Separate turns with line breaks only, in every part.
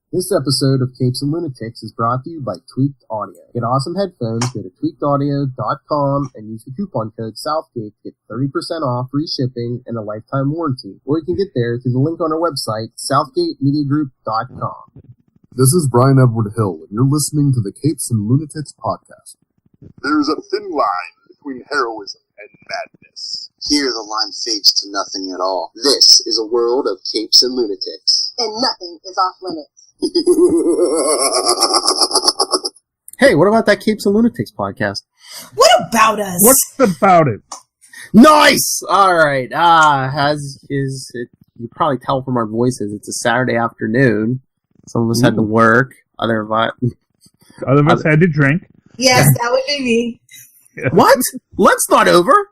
This episode of Capes and Lunatics is brought to you by Tweaked Audio. Get awesome headphones, go to tweakedaudio.com and use the coupon code Southgate to get 30% off, free shipping, and a lifetime warranty. Or you can get there through the link on our website, southgatemediagroup.com.
This is Brian Edward Hill, and you're listening to the Capes and Lunatics podcast.
There's a thin line between heroism and madness.
Here the line fades to nothing at all. This is a world of Capes and Lunatics.
And nothing is off limits.
Hey, what about that Capes and Lunatics podcast?
What about us?
What's about it?
Nice! Alright, you probably tell from our voices, it's a Saturday afternoon. Some of us had to work, other of us
had to drink.
Yes, that would be me.
What? Lunch's not over?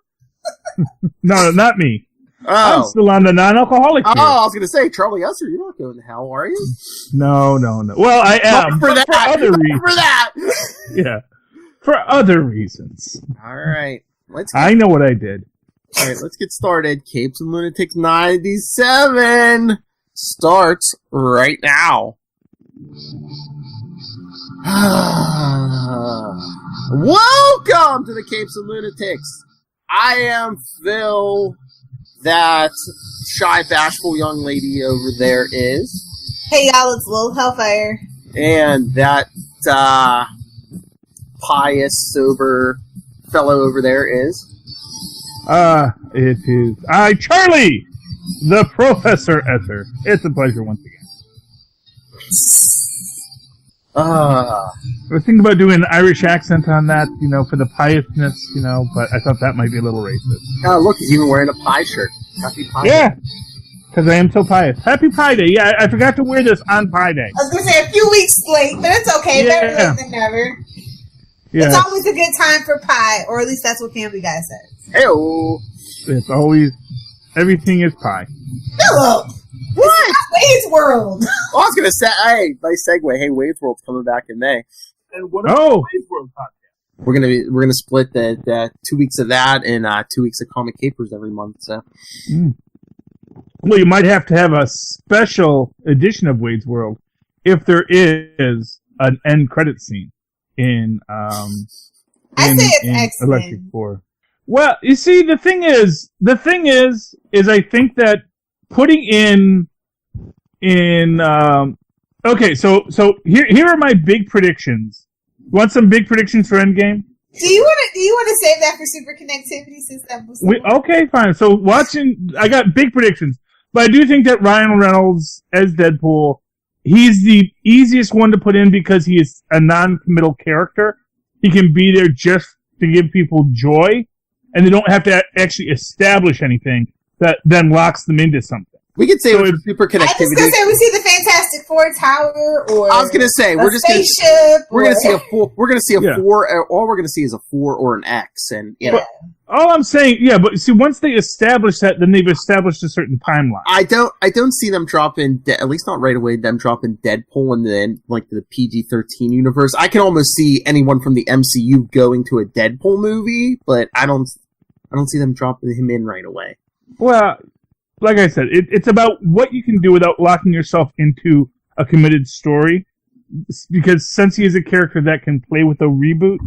No, not me.
Oh.
I'm still on the non-alcoholic here.
Oh, I was going to say, Charlie Esser, you're not going to hell, are you?
No. Well, I am.
For other reasons.
For that. Yeah. For other reasons.
All right.
I know what I did.
All right, let's get started. Capes and Lunatics 97 starts right now. Welcome to the Capes and Lunatics. I am Phil. That shy, bashful young lady over there is.
Hey, y'all, it's Lil Hellfire.
And that pious, sober fellow over there is.
It is Charlie, the Professor Esser. It's a pleasure once again. I was thinking about doing an Irish accent on that, for the piousness, but I thought that might be a little racist.
Oh, look, he's even wearing a pie shirt. Happy Pie Day.
Yeah, because I am so pious. Happy Pie Day. Yeah, I forgot to wear this on Pie Day.
I was going to say a few weeks late, but it's okay.
Yeah.
Better late than never.
Yeah.
It's always a good time for pie, or at least that's what Family Guy says.
Hey-oh.
It's always, everything is pie.
Philip! What? Wade's World!
I was going to say, hey, nice segue. Hey, Wade's World's coming back in May.
And what about the Wade's World podcast?
We're gonna split the 2 weeks of that and 2 weeks of Comic Capers every month. So,
Well, you might have to have a special edition of Wade's World if there is an end credit scene in Electric 4. Well, you see, the thing is, I think that putting in. Okay, so here are my big predictions. Want some big predictions for Endgame?
Do you want to save that for Super Connectivity since that was
okay, fine. So I got big predictions, but I do think that Ryan Reynolds as Deadpool, he's the easiest one to put in because he is a non-committal character. He can be there just to give people joy, and they don't have to actually establish anything that then locks them into something.
We could say it was Super Connectivity.
I was going to say we see the Fantastic Four tower, or
I was going to say we're just going to see a 4. We're going to see a 4. All we're going to see is a 4 or an X, and
all I'm saying, but see, once they establish that, then they've established a certain timeline.
I don't see them dropping, at least not right away. Them dropping Deadpool in the PG-13 universe. I can almost see anyone from the MCU going to a Deadpool movie, but I don't see them dropping him in right away.
Well. Like I said, it's about what you can do without locking yourself into a committed story. Because since he is a character that can play with a reboot,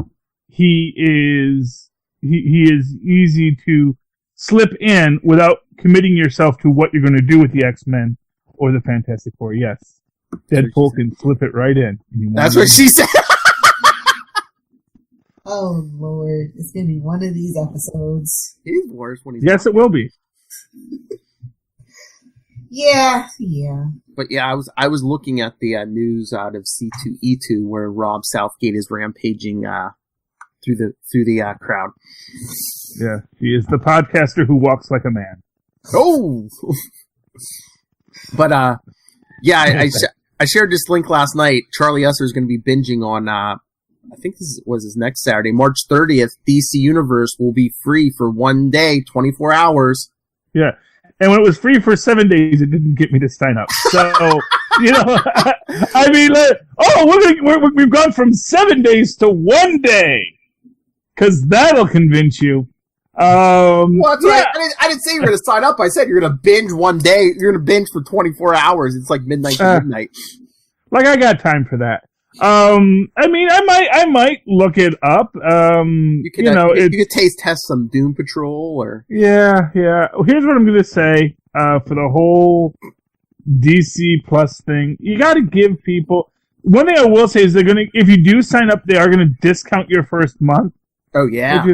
he is easy to slip in without committing yourself to what you're going to do with the X-Men or the Fantastic Four. Yes, Deadpool can slip it right in.
That's what she said.
Oh Lord, it's going to be one of these episodes.
He's worse when he's.
Yes, it will be.
Yeah.
But yeah, I was looking at the news out of C2E2 where Rob Southgate is rampaging through the crowd.
Yeah, he is the podcaster who walks like a man.
Oh, but yeah, I shared this link last night. Charlie Esser is going to be binging on. I think this was his next Saturday, March 30th. DC Universe will be free for 1 day, 24 hours.
Yeah. And when it was free for 7 days, it didn't get me to sign up. So, I mean, we've gone from 7 days to 1 day. Because that'll convince you.
Well, that's right. I didn't say you were going to sign up. I said you're going to binge 1 day. You're going to binge for 24 hours. It's like midnight to midnight.
Like, I got time for that. I mean, I might look it up.
You could taste test some Doom Patrol or...
Yeah. Here's what I'm going to say, for the whole DC Plus thing. You got to give people... One thing I will say is if you do sign up, they are going to discount your first month.
Oh, yeah.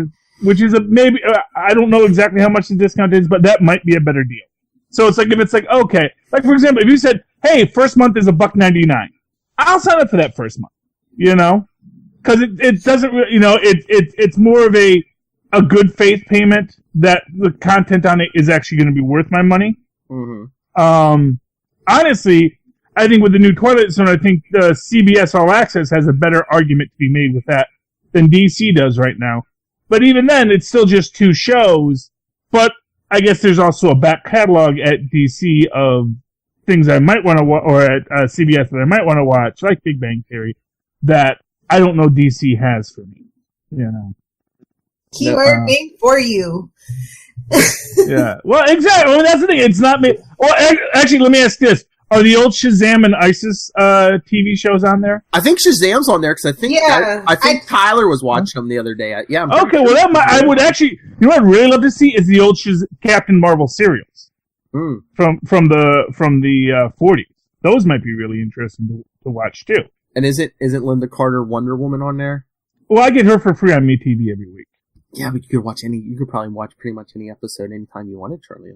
Which is maybe, I don't know exactly how much the discount is, but that might be a better deal. So it's like, if it's like, okay, like for example, if you said, hey, first month is $1.99, I'll sign up for that first month, because it doesn't really, it's more of a good faith payment that the content on it is actually going to be worth my money.
Mm-hmm.
Honestly, I think with the new Twilight Zone, I think the CBS All Access has a better argument to be made with that than DC does right now. But even then, it's still just 2 shows. But I guess there's also a back catalog at DC of things I might want to watch, or at CBS that I might want to watch, like Big Bang Theory, that I don't know DC has for me.
Keyword made for you.
Yeah. Well, exactly. Well, that's the thing. It's not me. Well, actually, let me ask this. Are the old Shazam and ISIS TV shows on there?
I think Shazam's on there because I think Tyler was watching them the other day.
Okay, well, I would actually. What I'd really love to see is the old Captain Marvel serials from the 40s. Those might be really interesting to watch too.
And isn't Linda Carter Wonder Woman on there?
Well, I get her for free on MeTV every week.
Yeah, but you could probably watch pretty much any episode anytime you wanted, Charlie.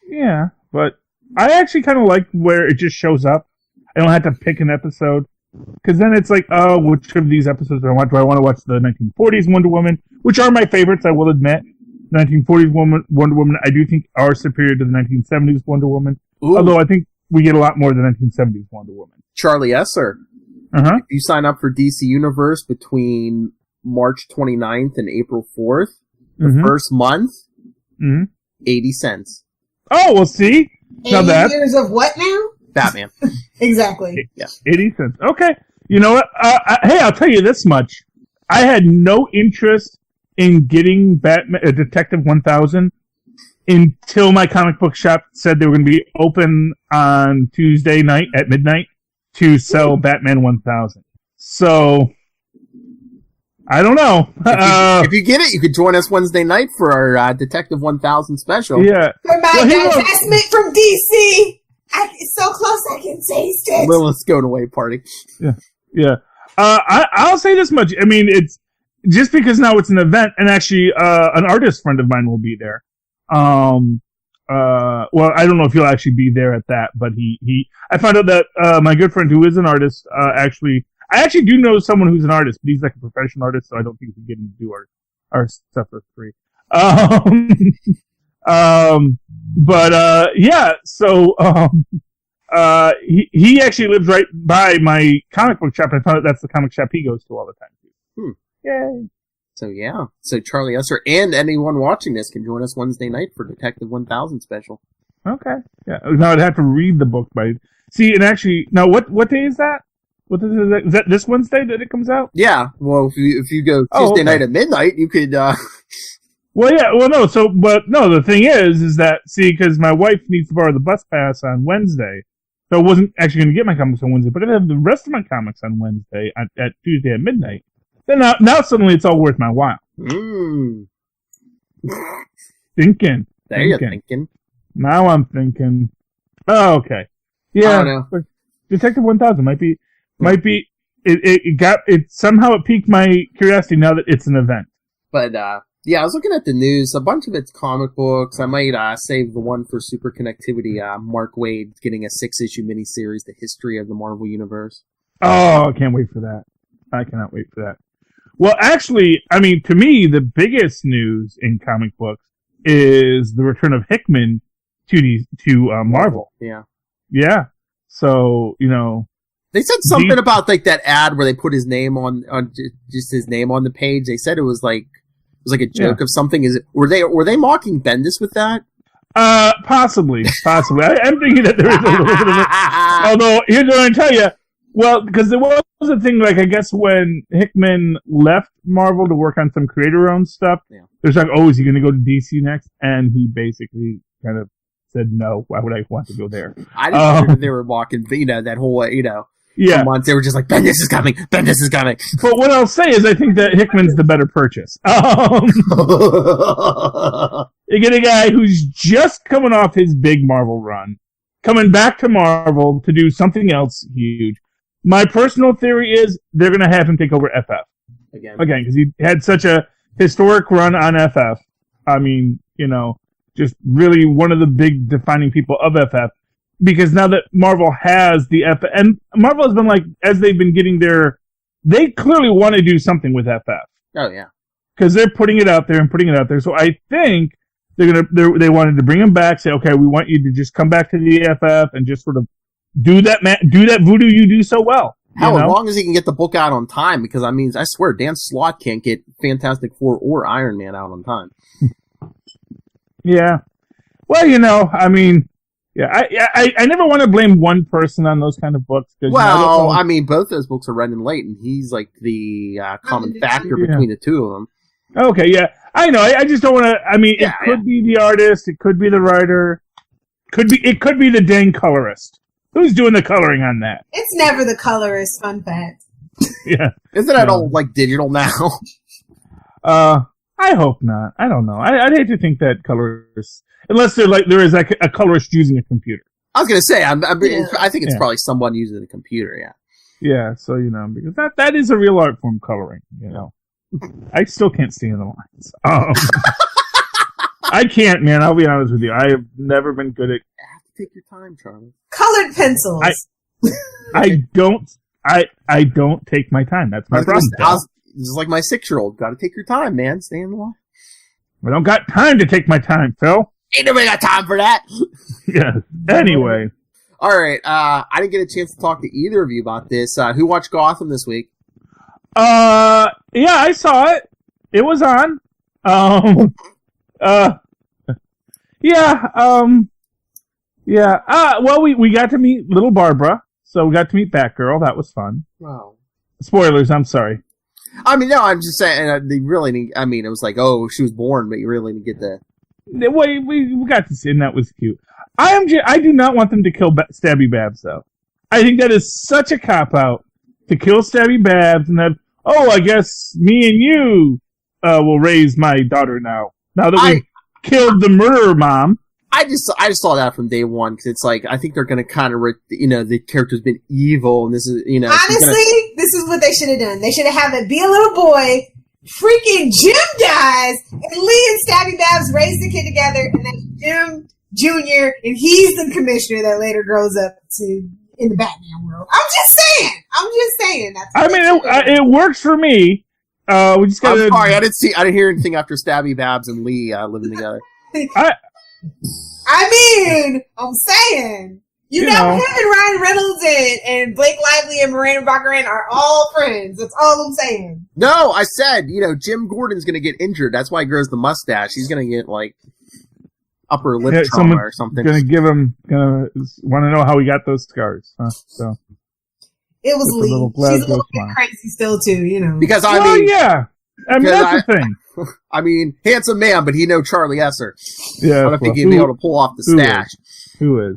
Yeah, but. I actually kind of like where it just shows up. I don't have to pick an episode. Because then it's like, oh, which of these episodes do I want? Do I want to watch the 1940s Wonder Woman? Which are my favorites, I will admit. The 1940s Wonder Woman, I do think, are superior to the 1970s Wonder Woman. Ooh. Although I think we get a lot more than 1970s Wonder Woman.
Charlie Esser.
Uh-huh.
If you sign up for DC Universe between March 29th and April 4th, the first month, 80 cents.
Oh, well, see?
80 years of what now?
Batman.
Exactly.
Yeah.
80 cents. Okay. You know what? Hey, I'll tell you this much. I had no interest in getting Batman, Detective 1000 until my comic book shop said they were going to be open on Tuesday night at midnight to sell Batman 1000. So, I don't know.
If you get it, you could join us Wednesday night for our Detective 1000 special.
Yeah.
For my investment from DC, it's so close I can taste it.
Lilith's going away party.
Yeah. I'll say this much. I mean, it's just because now it's an event, and actually, an artist friend of mine will be there. Well, I don't know if he'll actually be there at that, but I found out that, my good friend who is an artist, I actually do know someone who's an artist, but he's like a professional artist, so I don't think we can get him to do our stuff for free. He actually lives right by my comic book shop, and I found out that's the comic shop he goes to all the time too. Yay.
So Charlie Esser and anyone watching this can join us Wednesday night for Detective 1000 special.
Okay. Yeah. Now I'd have to read the book see, and actually, now what day is that? Is that this Wednesday that it comes out?
Yeah. Well, if you go Tuesday night at midnight, you could.
Well, yeah. Well, no. The thing is that because my wife needs to borrow the bus pass on Wednesday, so I wasn't actually going to get my comics on Wednesday. But if I have the rest of my comics on Wednesday at Tuesday at midnight, then now suddenly it's all worth my while. Thinking.
There you're thinking.
Now I'm thinking. Oh, okay. Yeah.
I don't know.
Detective 1000 might be. It somehow it piqued my curiosity now that it's an event.
But yeah, I was looking at the news. A bunch of it's comic books. I might save the one for Super Connectivity. Mark Waid getting a 6-issue miniseries, The History of the Marvel Universe.
Oh, I can't wait for that. I cannot wait for that. Well, actually, I mean, to me, the biggest news in comic books is the return of Hickman to Marvel.
Yeah.
Yeah. So,
they said something about like that ad where they put his name on just his name on the page. They said it was like a joke of something. Were they mocking Bendis with that?
Possibly. I'm thinking that there is a little bit of it. Although here's what I tell you. Well, because there was a thing like I guess when Hickman left Marvel to work on some creator-owned stuff. Yeah. There's like, is he going to go to DC next? And he basically kind of said no. Why would I want to go there?
I didn't know they were mocking, that whole,
Yeah.
For months. They were just like, Bendis is coming. Bendis is coming.
But what I'll say is I think that Hickman's the better purchase. You get a guy who's just coming off his big Marvel run, coming back to Marvel to do something else huge. My personal theory is they're going to have him take over FF. Again, because he had such a historic run on FF. I mean, just really one of the big defining people of FF. Because now that Marvel has the FF, and Marvel has been like, as they've been getting they clearly want to do something with FF.
Oh, yeah.
Because they're putting it out there. So I think they wanted to bring him back, say, okay, we want you to just come back to the FF and just sort of do that voodoo you do so well.
Hell, as long as he can get the book out on time, because I swear, Dan Slott can't get Fantastic Four or Iron Man out on time.
Yeah. Well, yeah, I never want to blame one person on those kind of books.
Well, both those books are running late, and he's like the common factor between the two of them.
Okay, yeah. I know. I just don't want to. It could be the artist. It could be the writer. It could be the dang colorist. Who's doing the coloring on that?
It's never the colorist, fun fact.
Yeah.
Isn't that all, digital now?
I hope not. I don't know. I'd hate to think that colorists... Unless there is a colorist using a computer.
I was going to say, I think it's probably someone using a computer, yeah.
Yeah, so, because that is a real art form, coloring, I still can't stand the lines. I can't, man. I'll be honest with you. I have never been good at...
Take your time, Charlie.
Colored pencils.
I don't take my time. That's my problem.
This is like my 6-year-old. Got to take your time, man. Stay in the line.
I don't got time to take my time, Phil.
Ain't nobody got time for that.
Yeah. Anyway.
All right. I didn't get a chance to talk to either of you about this. Who watched Gotham this week?
Yeah, I saw it. It was on. Yeah. Well, we got to meet little Barbara, so we got to meet Batgirl. That was fun.
Wow.
Spoilers. I'm sorry.
No, I'm just saying. They really need. It was like, oh, she was born, but you really didn't get the.
We got to see, and that was cute. I do not want them to kill Stabby Babs, though. I think that is such a cop out to kill Stabby Babs, and then I guess me and you will raise my daughter now. Now that we've killed the murderer mom.
I just saw that from day one, because it's like, I think they're going to kind of, the character's been evil, and this is,
Honestly, this is what they should have done. They should have had it be a little boy, freaking Jim dies, and Lee and Stabby Babs raise the kid together, and then Jim Jr., and he's the commissioner that later grows up in the Batman world. I'm just saying.
It works for me. We just gotta...
I'm sorry, I didn't hear anything after Stabby Babs and Lee living together.
I'm saying. You know him and Ryan Reynolds and Blake Lively and Miranda Baccarin are all friends. That's all I'm saying.
No, I said, Jim Gordon's going to get injured. That's why he grows the mustache. He's going to get, upper lip trauma or something.
Gonna want to know how he got those scars. Huh? So
it was Lee. She's a little bit crazy still, too,
Because,
yeah. That's the thing.
Handsome man, but he know Charlie Esser.
Yeah,
I don't think he'd be able to pull off the stash.
Who is?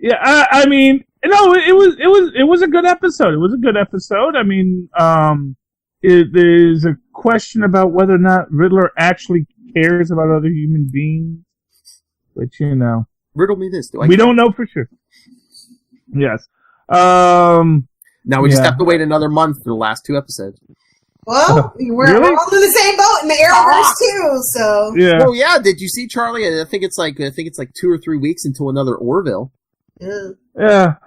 Yeah, it was a good episode. It was a good episode. There's a question about whether or not Riddler actually cares about other human beings, which
riddle me this.
We don't know for sure. Yes.
Now we just have to wait another month for the last 2 episodes.
Well, we're all in the same boat in the Arrowverse too, so.
Yeah.
Well, yeah. Did you see Charlie? I think it's like 2 or 3 weeks until another Orville.
Yeah.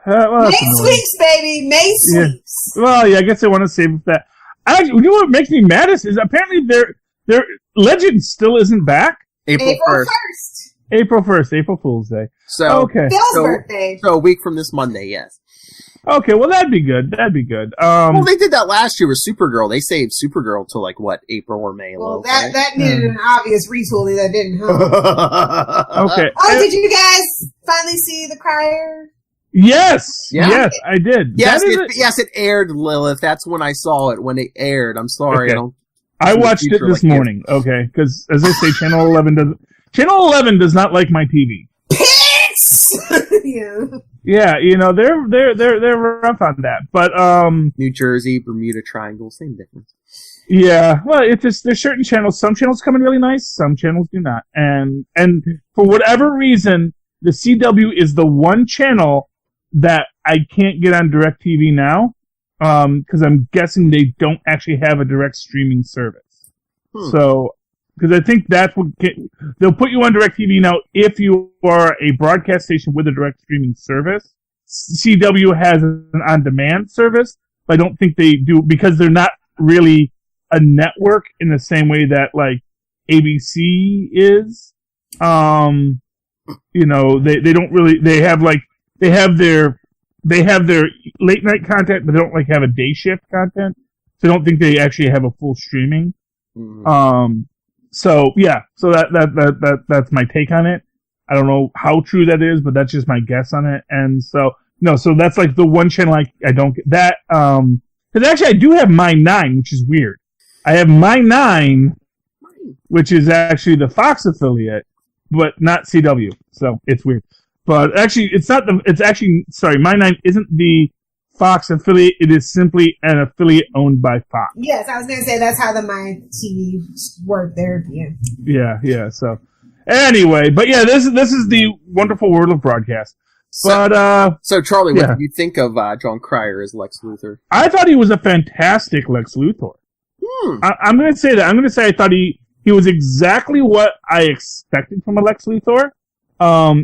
Well,
May sweeps, baby. May sweeps.
Yeah. Well, yeah. I guess I want to save that. Actually, what makes me maddest is apparently their Legend still isn't back.
April 1st.
April 1st, April Fool's Day.
So
okay.
Phil's birthday.
So a week from this Monday, yes.
Okay, well that'd be good.
Well, they did that last year with Supergirl. They saved Supergirl till April or May.
Well, that needed an obvious retooling. That didn't help.
Okay.
Oh, did you guys finally see The Crier?
Yes. Yeah. Yes, I did.
Yes, it aired, Lilith. That's when I saw it. When it aired. I'm sorry.
Okay. I watched it this morning. Okay, because as I say, Channel 11 does not like my TV.
Pigs! Yeah.
Yeah, they're rough on that. But
New Jersey, Bermuda Triangle, same difference.
yeah, well, it's just there's certain channels. Some channels come in really nice, some channels do not. And for whatever reason, the CW is the one channel that I can't get on DirecTV now, because I'm guessing they don't actually have a direct streaming service. So, because I think that's what they'll put you on DirecTV now if you are a broadcast station with a direct streaming service. CW has an on-demand service, but I don't think they do because they're not really a network in the same way that like ABC is. They don't really. They have their late night content, but they don't like have a day shift content. So I don't think they actually have a full streaming.
Mm-hmm.
So that's my take on it. I don't know how true that is, but that's just my guess on it. And so that's like the one channel I don't get that. Because actually I do have My 9, which is weird. I have My 9, which is actually the Fox affiliate, but not CW. So it's weird. But actually, My 9 isn't the Fox affiliate. It is simply an affiliate owned by Fox.
Yes, I was going to say that's how the My TV worked there. Yeah.
Yeah. So anyway, but yeah, this is the wonderful world of broadcast.
So Charlie, what did you think of John Cryer as Lex Luthor?
I thought he was a fantastic Lex Luthor. I'm going to say that. I'm going to say I thought he was exactly what I expected from a Lex Luthor.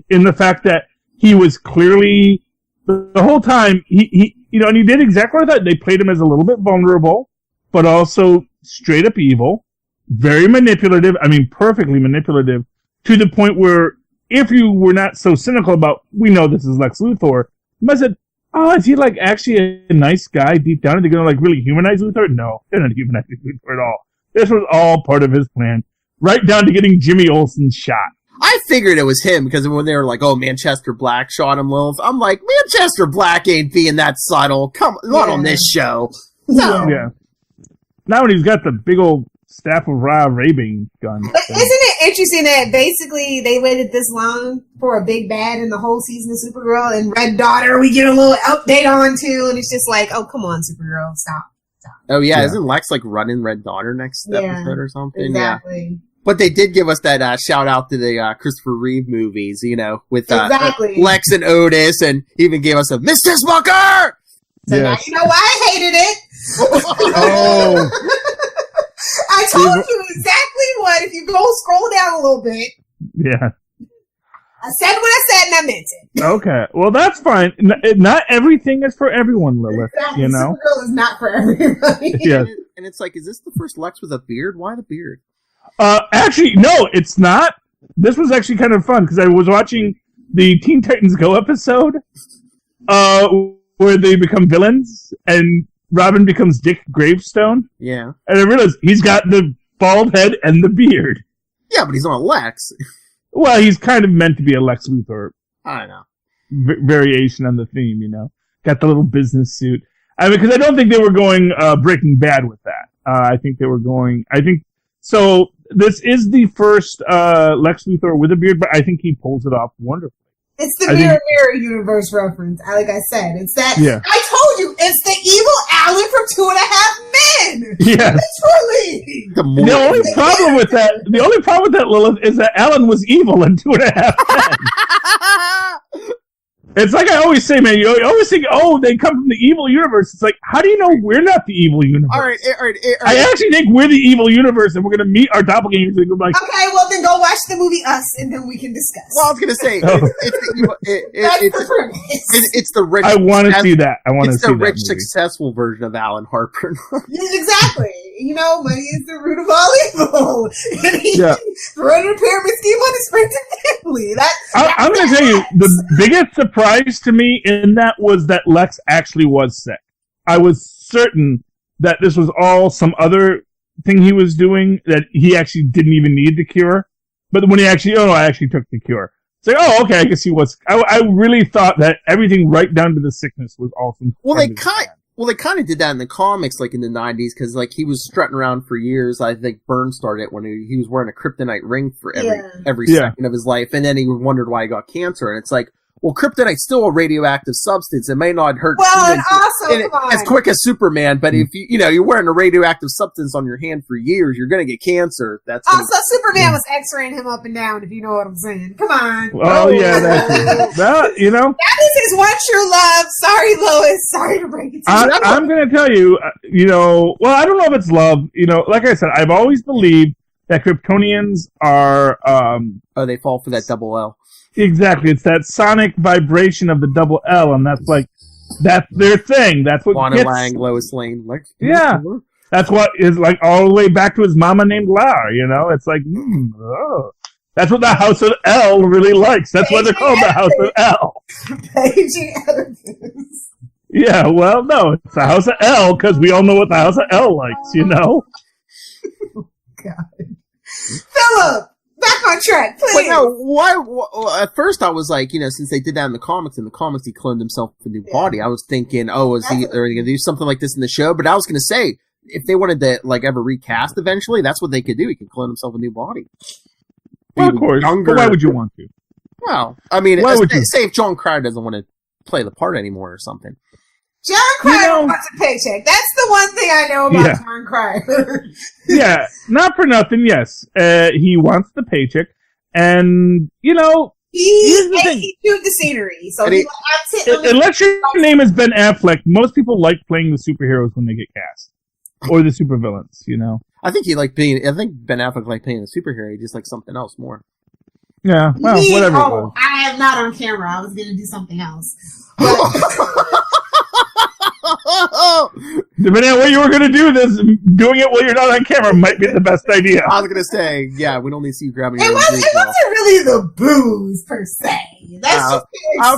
In the fact that he was clearly the whole time he and he did exactly what I thought. They played him as a little bit vulnerable, but also straight up evil, very manipulative. I mean, perfectly manipulative to the point where if you were not so cynical about, we know this is Lex Luthor, you must have said, oh, is he like actually a nice guy deep down? Are they going to like really humanize Luthor? No, they're not humanizing Luthor at all. This was all part of his plan, right down to getting Jimmy Olsen shot.
I figured it was him, because when they were like, oh, Manchester Black shot him, Lilith, I'm like, Manchester Black ain't being that subtle. Come on, not on this show. No.
Yeah. Now when he's got the big old staff of Ra Rabin gun.
But isn't it interesting that basically they waited this long for a big bad in the whole season of Supergirl, and Red Daughter we get a little update on too, and it's just like, oh, come on, Supergirl, stop.
Oh, yeah, isn't Lex like running Red Daughter next episode or something?
Exactly.
Yeah. But they did give us that shout out to the Christopher Reeve movies, with Lex and Otis, and even gave us a Mr. Smucker!
So now you know why I hated it.
Oh.
I told you exactly what, if you go scroll down a little bit.
Yeah.
I said what I said and I meant it.
Okay. Well, that's fine. Not everything is for everyone, Lilith.
Exactly. Supergirl is not for everybody.
Yeah.
And it's like, is this the first Lex with a beard? Why the beard?
Actually, no, it's not. This was actually kind of fun because I was watching the Teen Titans Go episode, where they become villains and Robin becomes Dick Gravestone.
Yeah. And
I realized he's got the bald head and the beard.
Yeah, but he's not a Lex.
Well, he's kind of meant to be a Lex Luthor.
I know.
Variation on the theme, Got the little business suit. I mean, because I don't think they were going Breaking Bad with that. I think they were going. So. This is the first Lex Luthor with a beard, but I think he pulls it off wonderfully.
It's the Mirror Universe reference. Like I said, it's that.
Yeah.
I told you, it's the evil Alan from 2.5 Men.
Yeah.
Literally.
The only problem with that, Lilith, is that Alan was evil in 2.5 Men. It's like I always say, man. You always think, oh, they come from the evil universe. It's like, how do you know we're not the evil universe?
All right.
I actually think we're the evil universe, and we're going to meet our doppelgangers. And go like,
okay, well then go watch the movie Us, and then we can discuss.
Well, I was going to say, it's the rich.
I want to see that.
It's the rich, successful version of Alan Harper.
Exactly. Money is the root of all evil.
Yeah.
Running a pyramid scheme on his friends and family.
I'm going to tell you, the biggest surprise to me in that was that Lex actually was sick. I was certain that this was all some other thing he was doing, that he actually didn't even need the cure. But when I actually took the cure. It's like, oh, okay, I guess he was. I really thought that everything right down to the sickness was awesome.
Well, they kind of did that in the comics, like in the 90s, because like he was strutting around for years. I think Byrne started it when he was wearing a kryptonite ring for every second of his life, and then he wondered why he got cancer. And it's like, well, kryptonite's still a radioactive substance. It may not hurt
Well, and also, come on.
as quick as Superman, but if you're wearing a radioactive substance on your hand for years, you're going to get cancer.
Also, Superman was X-raying him up and down, if you know what I'm saying. Come on.
Well, yeah, that's that, you know.
That is his one true love. Sorry, Lois. Sorry to break it to you.
I'm going to tell you, you know, well, I don't know if it's love. You know, like I said, I've always believed that Kryptonians are...
they fall for that double L.
Exactly. It's that sonic vibration of the double L, and that's their thing. That's what
Lana
gets...
Lang, Lois Lane.
Yeah. That's what is like all the way back to his mama named Lar, you know? It's like, that's what the House of L really likes. That's why they're called the House of L.
Paging Editors.
Yeah, well, no, it's the House of L, because we all know what the House of L likes, you know?
God. Philip! Back on track, please.
But no, why? At first, I was like, since they did that in the comics, he cloned himself a new body. I was thinking, are they going to do something like this in the show? But I was going to say, if they wanted to ever recast eventually, that's what they could do. He could clone himself a new body.
Well, of course. But why would you want to?
Well, I mean, say if John Cryer doesn't want to play the part anymore or something.
John Cryer wants a paycheck. That's the one thing I know about John Cryer.
Yeah, not for nothing, yes. He wants the paycheck, and,
he chewed the scenery. So
unless your name is Ben Affleck, most people like playing the superheroes when they get cast. Or the supervillains, you know?
I think Ben Affleck liked playing the superhero. He just likes something else more.
Yeah, well, whatever it was.
I am not on camera. I was going to do something else.
Depending on what you were going to do, doing it while you're not on camera might be the best idea.
I was going to say, yeah, we don't need to see you grabbing your
It wasn't really the booze, per se. That's just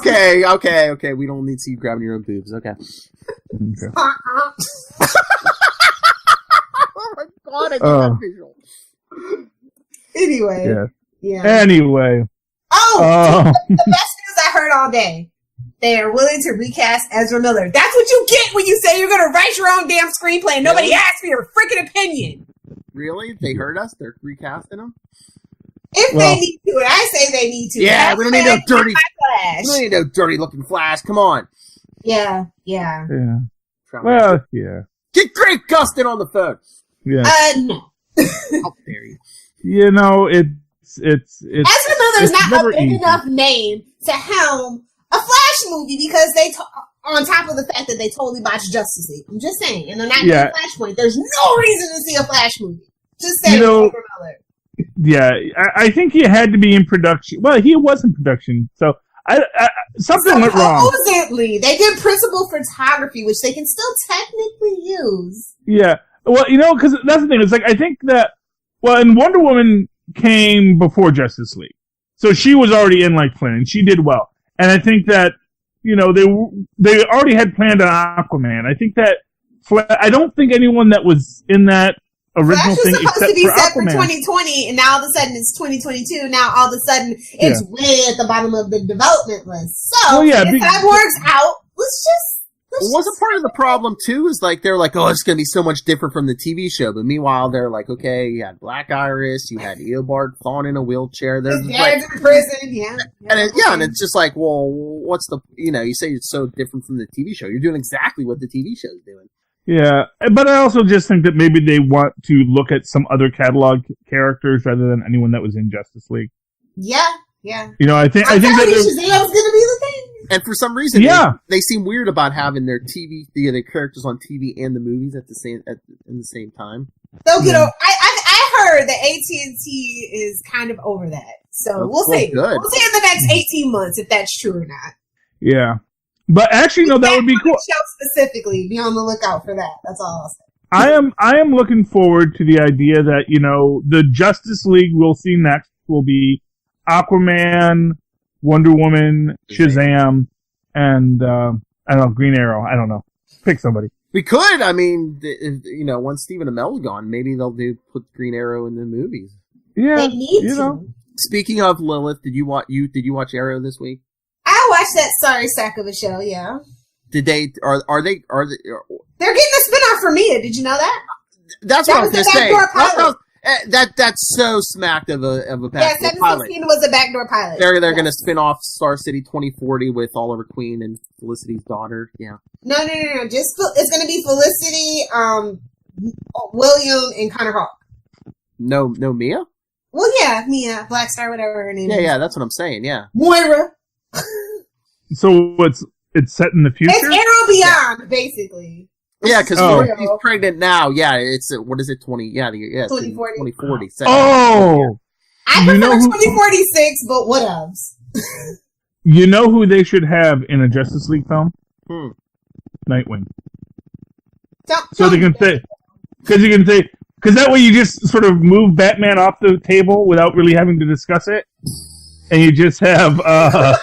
okay. We don't need to see you grabbing your own boobs. Okay. Oh my god, I get that visual.
Anyway.
Yeah. Anyway.
The best news I heard all day. They are willing to recast Ezra Miller. That's what you get when you say you're going to write your own damn screenplay and nobody asks for your freaking opinion.
Really? They heard us? They're recasting him?
If they need to, and I say they need to.
Yeah, we don't need no dirty Flash. We don't need no dirty looking Flash. Come on.
Yeah.
Well, yeah.
Get Greg Gustin on the phone.
Yeah. No.
How dare you?
You know, it's
Ezra Miller's not a big enough name to helm a Flash movie because on top of the fact that they totally botched Justice League. I'm just saying, and they're not getting Flashpoint. There's no reason to see a Flash movie. Just saying, Ezra Miller.
Yeah, I think he had to be in production. Well, he was in production, so something went wrong.
Supposedly, they did principal photography, which they can still technically use.
Yeah, well, because that's the thing. It's like I think that and Wonder Woman came before Justice League, so she was already in plan, and she did well. And I think that they already had planned on Aquaman. I think that I don't think anyone that was in that original thing except for Aquaman. Flash was supposed to be set for 2020,
and now all of a sudden it's 2022. Now all of a sudden it's way at the bottom of the development list. So if that works out,
wasn't part of the problem too is they're like, oh, it's gonna be so much different from the TV show, but meanwhile they're like, okay, you had Black Iris, you had Eobard Thawne in a wheelchair, there's
in prison,
and it's just like, well, what's the you say it's so different from the TV show, you're doing exactly what the TV show's doing.
Yeah, but I also just think that maybe they want to look at some other catalog characters rather than anyone that was in Justice League.
Yeah.
I think that
Shazam's gonna be the thing.
And for some reason, they seem weird about having their TV, the characters on TV and the movies in the same time.
They'll get over. I heard that AT&T is kind of over that, so we'll see.
Good.
We'll see in the next 18 months if that's true or not.
Yeah, but actually, no, that would be cool.
Show specifically, be on the lookout for that. That's all I'll say.
I am looking forward to the idea that the Justice League we'll see next will be Aquaman, Wonder Woman, Shazam, and I don't know, Green Arrow. I don't know. Pick somebody.
We could. I mean, once Stephen Amell's gone, maybe they'll put Green Arrow in the movies.
Yeah,
they need to.
Speaking of Lilith, did you watch Arrow this week?
I watched that sorry sack of a show. Yeah.
Did they? Are they?
They're getting a spinoff for Mia. Did you know that?
That's what I was going to say. That's so smacked of a
Yeah,
backdoor pilot.
716 was a backdoor pilot.
They're going to spin off Star City 2040 with Oliver Queen and Felicity's daughter. Yeah.
No. Just it's going to be Felicity, William, and Connor Hawk.
No Mia?
Well, yeah, Mia, Black Star, whatever her name is.
Yeah, that's what I'm saying. Yeah.
Moira.
So it's set in the future?
It's Arrow Beyond, basically.
Yeah, because she's
Oh.
pregnant now. Yeah, it's what is it? 2040. 2040.
Oh,
I prefer 2046, but whatevs.
You know who they should have in a Justice League film? Nightwing. So they can say, because that way you just sort of move Batman off the table without really having to discuss it, and you just have, I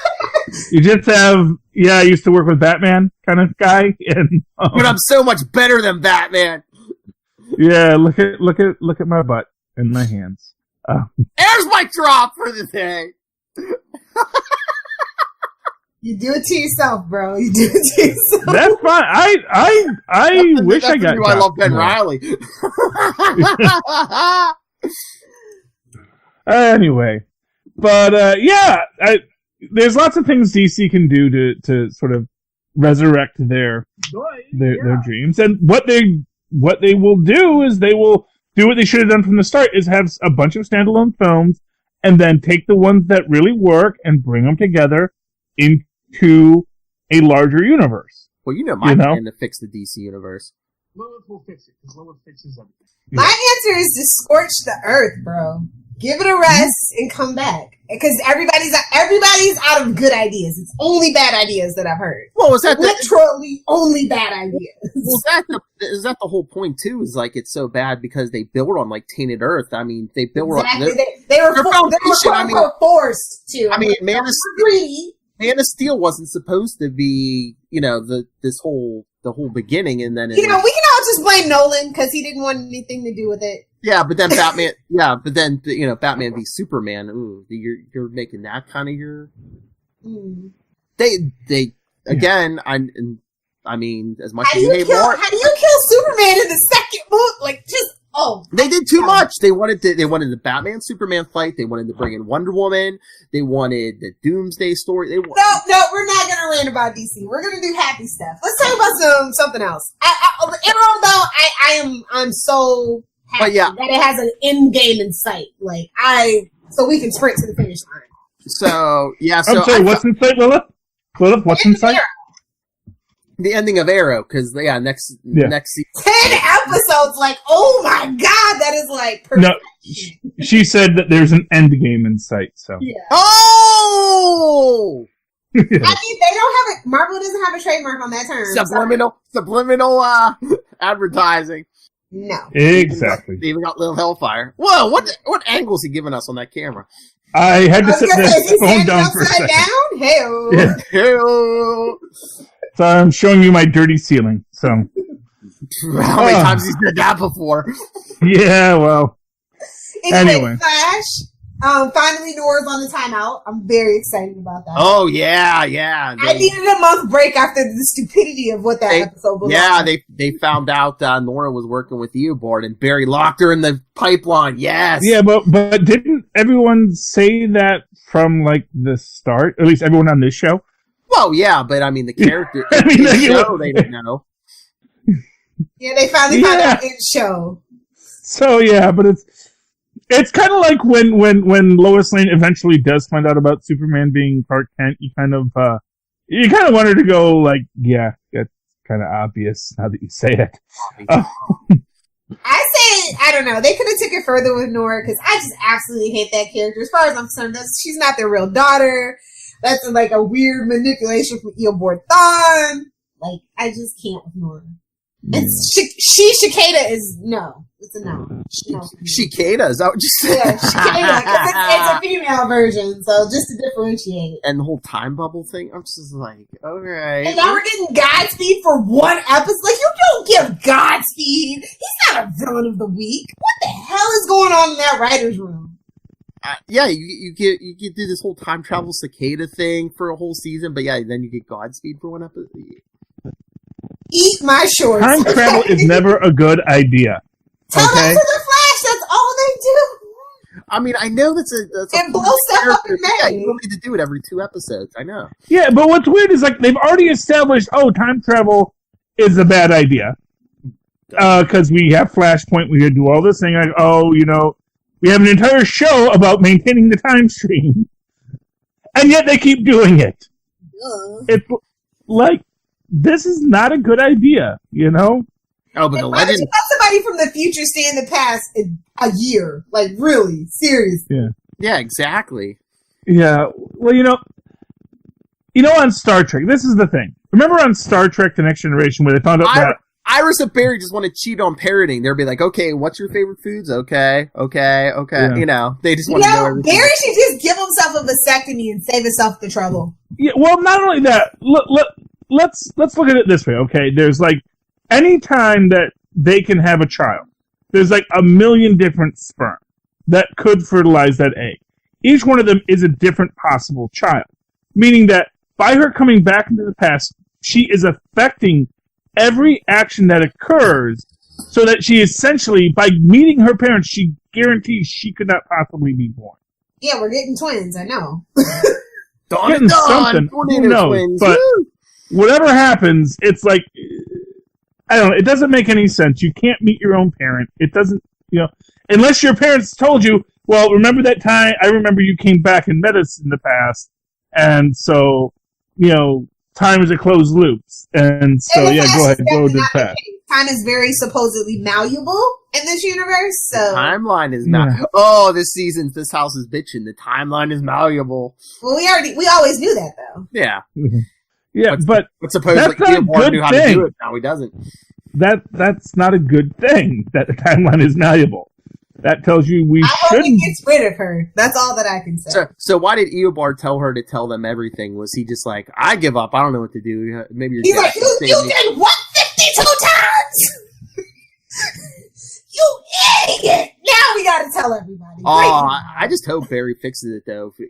used to work with Batman kind of guy, and
but I'm so much better than Batman.
Yeah, look at my butt and my hands.
There's my drop for the day.
You do it to yourself, bro. You do it to yourself.
That's fine. I wish I got.
I love Ben Reilly.
Anyway, but there's lots of things DC can do to sort of resurrect their dreams, and what they will do is they will do what they should have done from the start: is have a bunch of standalone films, and then take the ones that really work and bring them together into a larger universe.
Well, my plan to fix the DC universe.
Lilith will fix it, because Lilith fixes everything.
My answer is to scorch the earth, bro. Give it a rest and come back. Because everybody's out of good ideas. It's only bad ideas that I've heard.
Well, is that
literally only bad ideas?
Well, is that the whole point too? Is like it's so bad because they build on like tainted earth. I mean, they build on
they were forced to.
I mean, Man of Steel wasn't supposed to be, the whole beginning, and then
we can all just blame Nolan because he didn't want anything to do with it.
Yeah, but then Batman. Yeah, but then Batman v Superman. Ooh, you're making that kind of your. They again. I mean, as much as you hate Mark,
how do you kill Superman in the second book? Like, just
they did too much. They wanted the Batman Superman fight. They wanted to bring in Wonder Woman. They wanted the Doomsday story.
No, we're not gonna rant about DC. We're gonna do happy stuff. Let's talk about something else. Arrow, though, I'm so happy that it has an end game in sight. So we can sprint to the finish line.
So yeah.
I'm sorry. What's in sight, Lilith? What's in sight?
The ending of Arrow, because next season.
10 episodes, oh my god, that is perfect.
No, she said that there's an end game in sight, so.
Yeah.
Oh!
I mean, they don't have it. Marvel doesn't have a trademark on that term.
Subliminal advertising.
No.
Exactly.
They even got Little Hellfire. Whoa, what angle is he giving us on that camera?
I had to set this phone down for a second.
Hell.
Yeah.
Hell.
So I'm showing you my dirty ceiling. So
how many times he's did that before?
Yeah, well. Anyway.
Flash. Finally, Nora's on the timeout. I'm very excited about that.
Oh yeah.
I needed a month break after the stupidity of what that episode was.
Yeah, they found out Nora was working with you, Bart, and Barry locked her in the pipeline. Yes.
Yeah, but didn't everyone say that from the start? At least everyone on this show.
Well, yeah, but I mean the character. They didn't know.
Yeah, they finally found out in the show.
So yeah, but it's kind of like when Lois Lane eventually does find out about Superman being Clark Kent. You kind of want her to go yeah, that's kind of obvious now that you say it.
I say, I don't know. They could have took it further with Nora because I just absolutely hate that character. As far as I'm concerned, she's not their real daughter. That's a weird manipulation from Eobard Thawne. I just can't with Nora. Cicada is no. It's a no.
Cicada, is that what you said?
Yeah, Cicada. It's a female version, so just to differentiate.
And the whole time bubble thing, I'm just okay.
And now we're getting Godspeed for one episode. You don't give Godspeed. He's not a villain of the week. What the hell is going on in that writer's room?
Yeah, you do this whole time travel Cicada thing for a whole season, but then you get Godspeed for one episode.
Eat my shorts.
Time travel is never a good idea.
Tell that to the Flash. That's all they
I mean, I know that's a
And blow stuff up in
Yeah,
May.
you don't need to do it every 2 episodes. I know.
Yeah, but what's weird is like they've already established, time travel is a bad idea. Because we have Flashpoint, we could do all this thing like, we have an entire show about maintaining the time stream. And yet they keep doing it. It's like, this is not a good idea, you know?
Oh, but the
Why would
legend...
you have somebody from the future stay in the past in a year? Like, really? Seriously?
Yeah.
Yeah, exactly.
Yeah, well, on Star Trek, this is the thing. Remember on Star Trek The Next Generation where they found out that...
Iris and Barry just want to cheat on parroting. They'll be like, okay, what's your favorite foods? Okay.
Yeah.
They just want to know everything.
Barry should just give himself a vasectomy and save himself the trouble.
Yeah, well, not only that, let's look at it this way, okay? There's like, any time that they can have a child, there's like 1 million different sperm that could fertilize that egg. Each one of them is a different possible child. Meaning that by her coming back into the past, she is affecting every action that occurs so that she essentially, by meeting her parents, she guarantees she could not possibly be born.
Yeah, we're getting twins, I know.
Getting something, who knows?
Twins.
But whatever happens, it's like, I don't know, it doesn't make any sense. You can't meet your own parent. It doesn't, unless your parents told you, well, remember that time, I remember you came back and met us in the past, and so, time is a closed loop. And so, go ahead, go to the past.
Time is very supposedly malleable in this universe, so...
The timeline is malleable. Oh, this house is bitching. The timeline is malleable.
Well, we always knew that, though.
Yeah.
Yeah, but
supposedly Theobald knew how to do it. Now he doesn't.
That's not a good thing, that the timeline is malleable. That tells you we shouldn't... I hope
he gets rid of her. That's all that I can say.
So why did Eobard tell her to tell them everything? Was he just like, I give up, I don't know what to do. Maybe you're...
He's like, you did what 52 times? You idiot! Now we gotta tell everybody.
I just hope Barry fixes it, though, so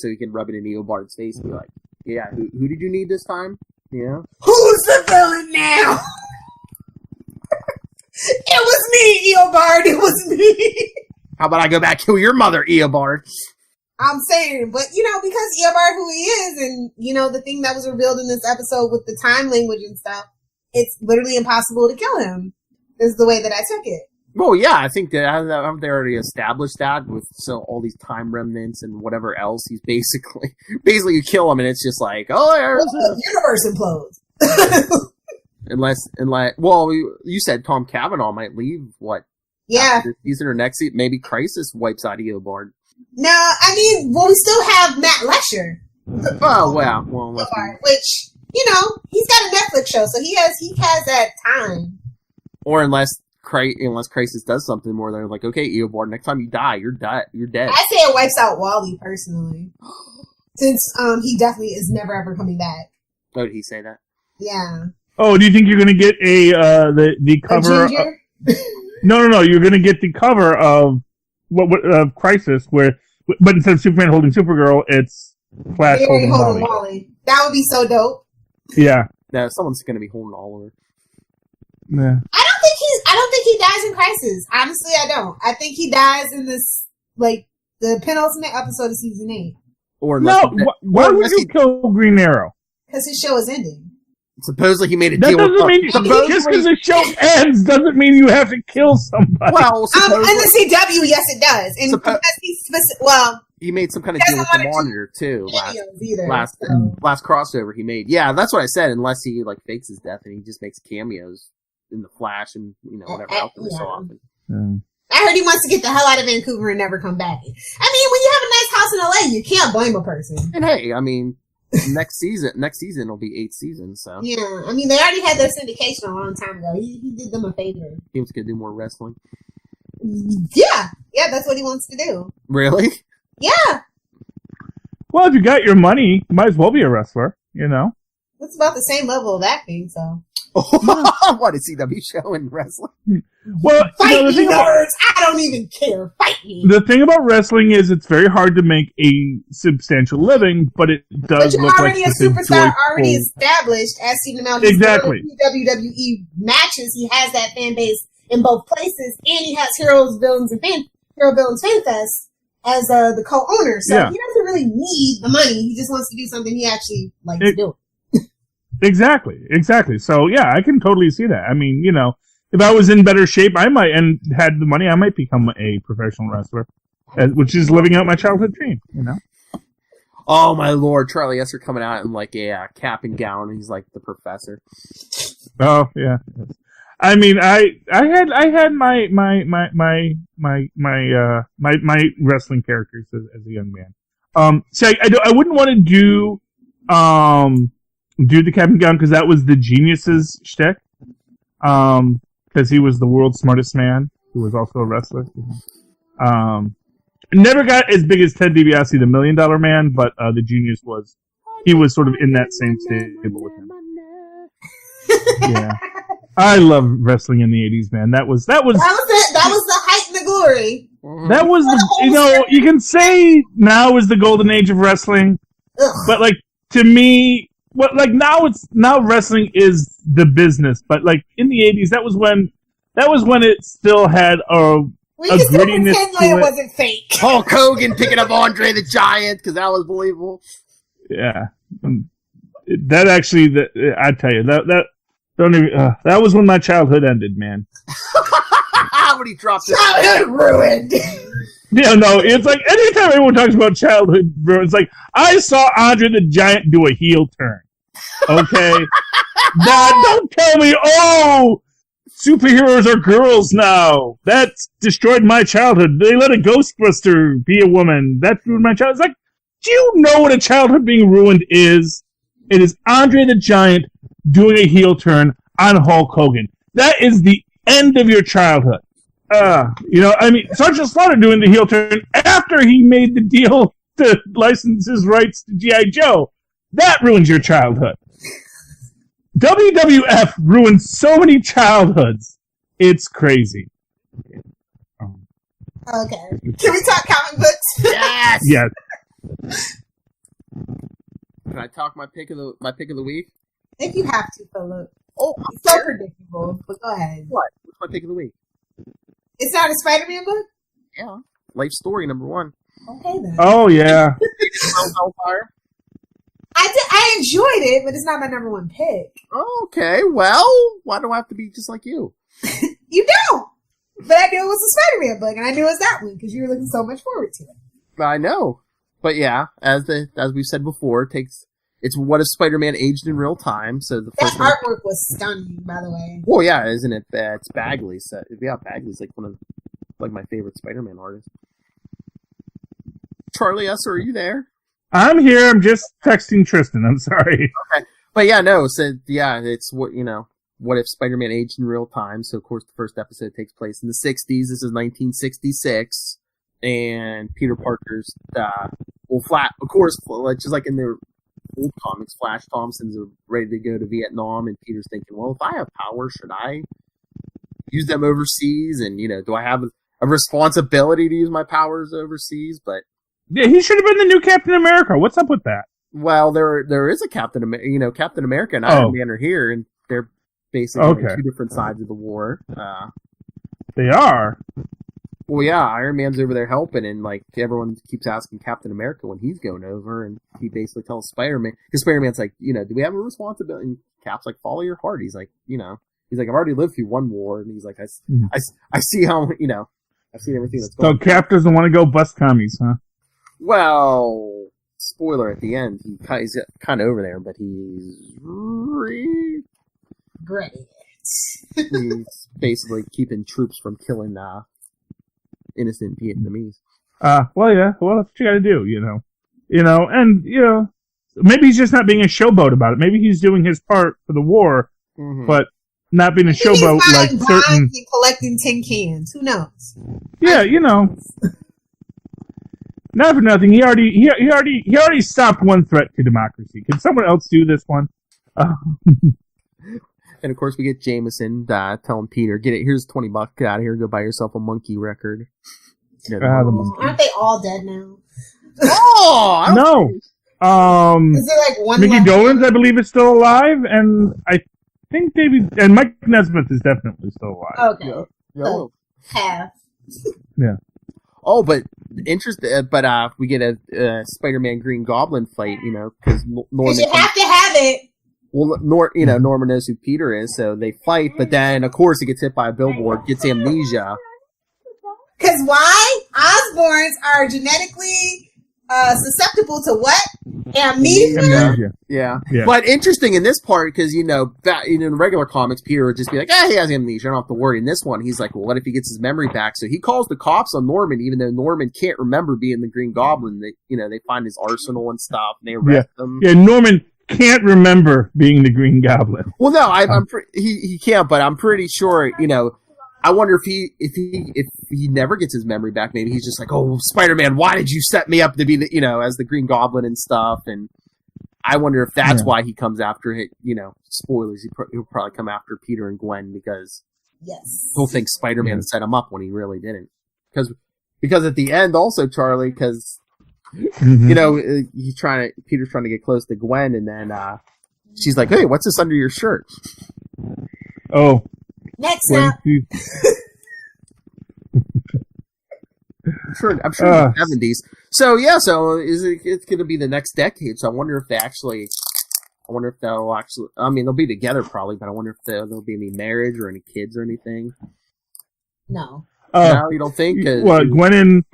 he can rub it in Eobard's face and be like, yeah, who did you need this time? Yeah.
Who's the villain now? It was me, Eobard. It was me.
How about I go back kill your mother, Eobard?
I'm saying, but because Eobard who he is, and the thing that was revealed in this episode with the time language and stuff, it's literally impossible to kill him. Is the way that I took it.
Well, yeah, I think that haven't they already established that with all these time remnants and whatever else. He's basically you kill him and it's just like,
the universe implodes.
Unless, well, you said Tom Cavanaugh might leave,
Yeah.
This season or next season, maybe Crisis wipes out Eobard.
No, I mean, we still have Matt Lesher.
Oh, well.
Which, he's got a Netflix show, so he has that time.
Or unless Crisis does something more, they're like, okay, Eobard, next time you die, you're dead.
I say it wipes out Wally, personally. Since he definitely is never ever coming back.
Oh, did he say that?
Yeah.
Oh, do you think you're going to get the cover? No. You're going to get the cover of Crisis, but instead of Superman holding Supergirl, it's Flash holding Wally.
That would be so dope.
Yeah.
No, someone's going to be holding Oliver.
Yeah.
I don't think he dies in Crisis. Honestly, I don't. I think he dies in this, the penultimate episode of season 8.
Why would you kill Green Arrow?
Because his show is ending.
Supposedly he made a
deal
with...
Just because the show ends doesn't mean you have to kill somebody.
Well,
in the CW, yes it does. And
he made some kind of deal with the Monitor, too. Last crossover he made. Yeah, that's what I said, unless he, fakes his death and he just makes cameos in the Flash and, whatever else so often.
I heard he wants to get the hell out of Vancouver and never come back. I mean, when you have a nice house in LA, you can't blame a person.
And hey, I mean... next season will be 8 seasons, so.
Yeah, I mean, they already had their syndication a long time ago. He did them a favor.
He was going to do more wrestling.
Yeah, that's what he wants to do.
Really?
Yeah.
Well, if you got your money, you might as well be a wrestler,
It's about the same level of acting, so.
What, a CW show in wrestling?
Well,
fight me, nerds! I don't even care. Fight me!
The thing about wrestling is it's very hard to make a substantial living, but it does look like
a superstar already established, as seen now.
Exactly.
WWE matches, he has that fan base in both places, and he has heroes, villains, and Superhero Villains Fan Fest as the co-owner. So he doesn't really need the money. He just wants to do something he actually likes to do.
Exactly. So yeah, I can totally see that. I mean, if I was in better shape, I might, and had the money, I might become a professional wrestler, which is living out my childhood dream.
Oh my lord, Charlie Esser coming out in like a cap and gown, and he's like the professor.
Oh yeah. I mean, I had my wrestling characters as a young man. See, I wouldn't want to do the cap and gown because that was the genius's shtick. Because he was the world's smartest man who was also a wrestler. Never got as big as Ted DiBiase, the $1 Million Man, but the genius was sort of in that same stable with him. Yeah, I love wrestling in the '80s, man. That was it. That was
the height and the glory.
That was you can say now is the golden age of wrestling, but like to me, now wrestling is the business. But like in the '80s, that was when it still had a grittiness to it.
It wasn't fake.
Hulk Hogan picking up Andre the Giant because that was believable.
Yeah, that actually, I tell you that was when my childhood ended, man.
When he dropped it.
Childhood ruined.
Yeah, no, it's like anytime anyone talks about childhood ruined, it's like I saw Andre the Giant do a heel turn. Okay, don't tell me. Oh, superheroes are girls now. That's destroyed my childhood. They let a Ghostbuster be a woman. That ruined my childhood. It's like, do you know what a childhood being ruined is? It is Andre the Giant doing a heel turn on Hulk Hogan. That is the end of your childhood. Sergeant Slaughter doing the heel turn after he made the deal to license his rights to G.I. Joe. That ruins your childhood. WWF ruined so many childhoods. It's crazy.
Okay. Can we talk comic books?
Yes!
Yes.
Can I talk my pick of the week?
If you have to, Philip.
Oh,
it's so predictable, but go ahead.
What? What's my pick of the week?
It's not a Spider-Man book?
Yeah. Life Story #1.
Okay, then.
Oh, yeah.
Hellfire.
I enjoyed it, but it's not my #1 pick.
Okay, well, why do I have to be just like you?
You don't! But I knew it was a Spider-Man book, and I knew it was that one, because you were looking so much forward to it.
I know. But yeah, as we've said before, it's what if Spider-Man aged in real time, so the first
artwork was stunning, by the way.
Well, yeah, isn't it? It's Bagley. So, yeah, Bagley's like one of my favorite Spider-Man artists. Charlie Esser, are you there?
I'm here. I'm just texting Tristan. I'm sorry.
Okay. But yeah, no, so yeah, it's what if Spider-Man aged in real time? So of course the first episode takes place in the 60s. This is 1966. And Peter Parker's, of course, just like in the old comics, Flash Thompson's ready to go to Vietnam, and Peter's thinking, well, if I have power, should I use them overseas? And, do I have a responsibility to use my powers overseas? But
yeah, he should have been the new Captain America. What's up with that?
Well, there is a Captain America, Captain America and Iron Man are here, and they're basically on two different sides of the war.
They are.
Well, yeah, Iron Man's over there helping, and like everyone keeps asking Captain America when he's going over, and he basically tells Spider-Man, because Spider-Man's like, do we have a responsibility? And Cap's like, follow your heart. He's like, I've already lived through one war, and he's like, I see how, I've seen everything that's going on.
So Cap doesn't want to go bust commies, huh?
Well, spoiler at the end, he's kind of over there, but he's
great.
He's basically keeping troops from killing innocent Vietnamese.
Well, yeah. Well, that's what you gotta do, and, maybe he's just not being a showboat about it. Maybe he's doing his part for the war, but not being a showboat like certain...
and collecting tin cans. Who knows?
Yeah, not for nothing. He already stopped one threat to democracy. Can someone else do this one?
And of course, we get Jameson telling Peter, "Get it. Here's $20. Get out of here. Go buy yourself a monkey record."
Aren't they all dead now?
Oh
no.
Is there like one?
Mickey Dolenz, I believe, is still alive, and I think and Mike Nesmith is definitely still alive.
Okay.
Yeah.
Half.
Yeah.
Oh, but we get a Spider-Man Green Goblin fight, because Norman.
You have to have it.
Well, Norman knows who Peter is, so they fight. But then, of course, he gets hit by a billboard, gets amnesia.
Because why? Osborns are genetically susceptible to what? Amnesia?
Yeah. But interesting in this part, because, in the regular comics, Peter would just be like, he has amnesia, I don't have to worry. In this one, he's like, well, what if he gets his memory back? So he calls the cops on Norman, even though Norman can't remember being the Green Goblin. They find his arsenal and stuff, and they arrest him.
Yeah, Norman can't remember being the Green Goblin.
Well, no, he can't, but I'm pretty sure, I wonder if he never gets his memory back. Maybe he's just like, oh, Spider-Man, why did you set me up to be as the Green Goblin and stuff? And I wonder if that's why he comes after it. Spoilers, he'll probably come after Peter and Gwen because he'll think Spider-Man set him up when he really didn't. Because at the end also, Charlie, because Peter's trying to get close to Gwen, and then she's like, hey, what's this under your shirt?
Oh.
Next now.
I'm sure in the 70s. So it's going to be the next decade. So I wonder if they'll actually, they'll be together probably, but I wonder if there'll be any marriage or any kids or anything.
No.
No, you don't think?
Gwen and,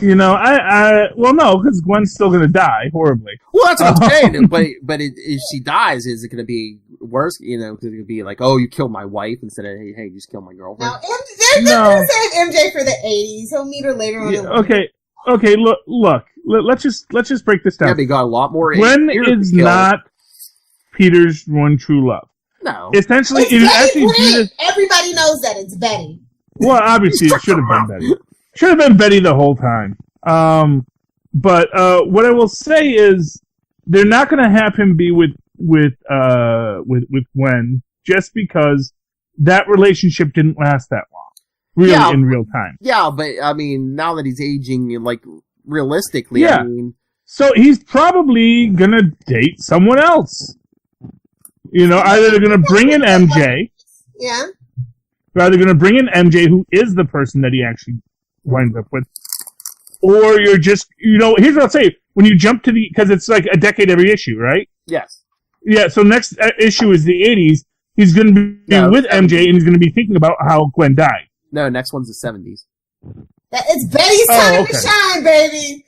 no, because Gwen's still going to die horribly.
Well, that's what I'm saying. But if she dies, is it going to be worse? Because it's going to be like, oh, you killed my wife instead of, hey, you just killed my girlfriend.
Now, they're saying MJ for the 80s. He'll meet her later on.
Okay. Look. Let's just break this down.
Yeah, they got a lot more.
Gwen is not Peter's one true love.
No.
Essentially,
everybody knows that it's Betty.
Well, obviously, it should have been Betty. Should have been Betty the whole time. But what I will say is they're not going to have him be with Gwen just because that relationship didn't last that long. Really, in real time. Yeah,
but I mean, now that he's aging, like realistically,
so he's probably going to date someone else. Either they're going to bring in MJ.
Yeah.
They're either going to bring in MJ, who is the person that he actually winds up with, or you're just, here's what I'll say. When you jump to because it's like a decade every issue, right?
Yes.
Yeah, so next issue is the 80s. He's going to be with MJ, and he's going to be thinking about how Gwen died.
No, next one's the 70s.
It's Betty's time to shine, baby!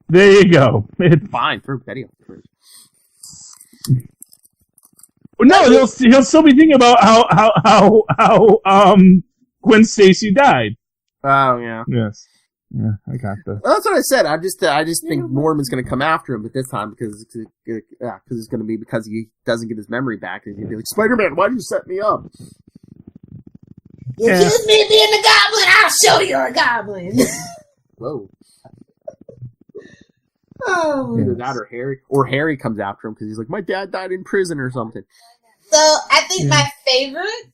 There you go.
It's fine. Throw Betty off the bridge.
No, he'll still be thinking about how Gwen Stacy died.
Oh yeah.
Yes. Yeah, I got that.
Well, that's what I said. I just think Norman's going to come after him, but this time because it's going to be because he doesn't get his memory back, and he'll be like, Spider-Man, why did you set me up?
You accuse me of being a goblin. I'll show you a goblin.
Whoa.
Oh.
Either that or Harry comes after him because he's like, my dad died in prison or something.
So I think my favorite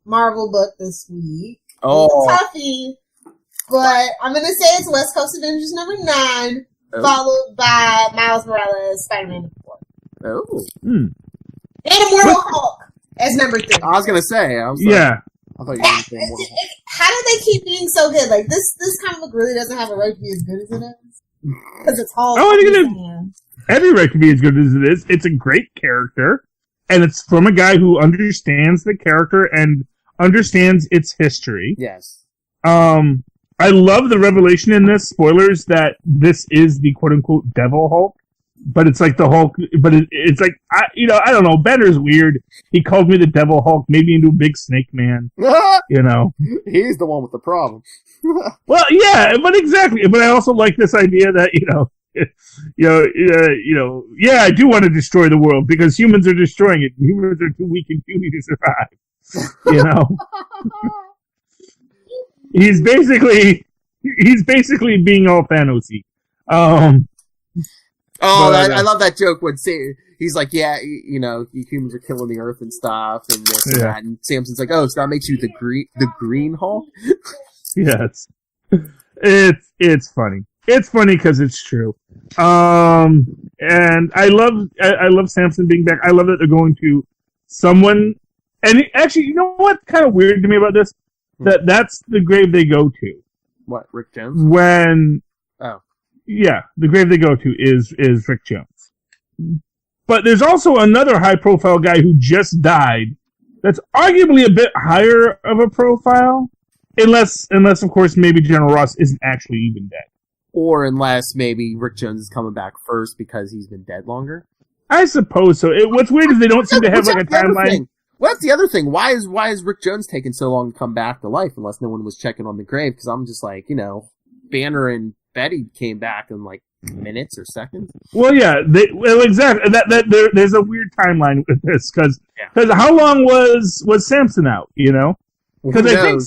Marvel book this week is Tuffy, but I'm going to say it's West Coast Avengers number 9, followed by Miles Morales' Spider-Man 4.
Oh.
And Immortal Hulk as number 3.
I was going to say. I thought you were going to say Immortal Hulk.
How do they keep being so good? Like, this comic book really doesn't have a right to be as good as it is. Because it's Hulk.
Oh, I think it has every right to be as good as it is. It's a great character, and it's from a guy who understands the character and understands its history.
Yes.
I love the revelation in this, spoilers, that this is the quote-unquote Devil Hulk. But it's like the Hulk, but it's like, I don't know, Benner's weird. He called me the Devil Hulk, made me into a big snake man.
He's the one with the problem.
Well, yeah, but exactly. But I also like this idea that, I do want to destroy the world because humans are destroying it. Humans are too weak and puny to survive. He's basically being all Thanos-y.
I love that joke when he's like, you humans are killing the earth and stuff, and this and that, and Samson's like, oh, so that makes you the green Hulk?
Yes. It's funny. It's funny because it's true. And I love Samson being back. I love that they're going to someone, and actually, you know what's kind of weird to me about this? That's the grave they go to.
What, Rick Jones?
When...
Oh.
Yeah, the grave they go to is Rick Jones. But there's also another high-profile guy who just died that's arguably a bit higher of a profile, unless of course, maybe General Ross isn't actually even dead.
Or unless maybe Rick Jones is coming back first because he's been dead longer.
I suppose so. What's weird is they don't seem to have like a timeline.
Well, that's the other thing. Why is Rick Jones taking so long to come back to life unless no one was checking on the grave? Because I'm just like, Banner and Betty came back in like minutes or seconds.
Well, yeah, exactly. There's a weird timeline with this because how long was Samson out? Because I think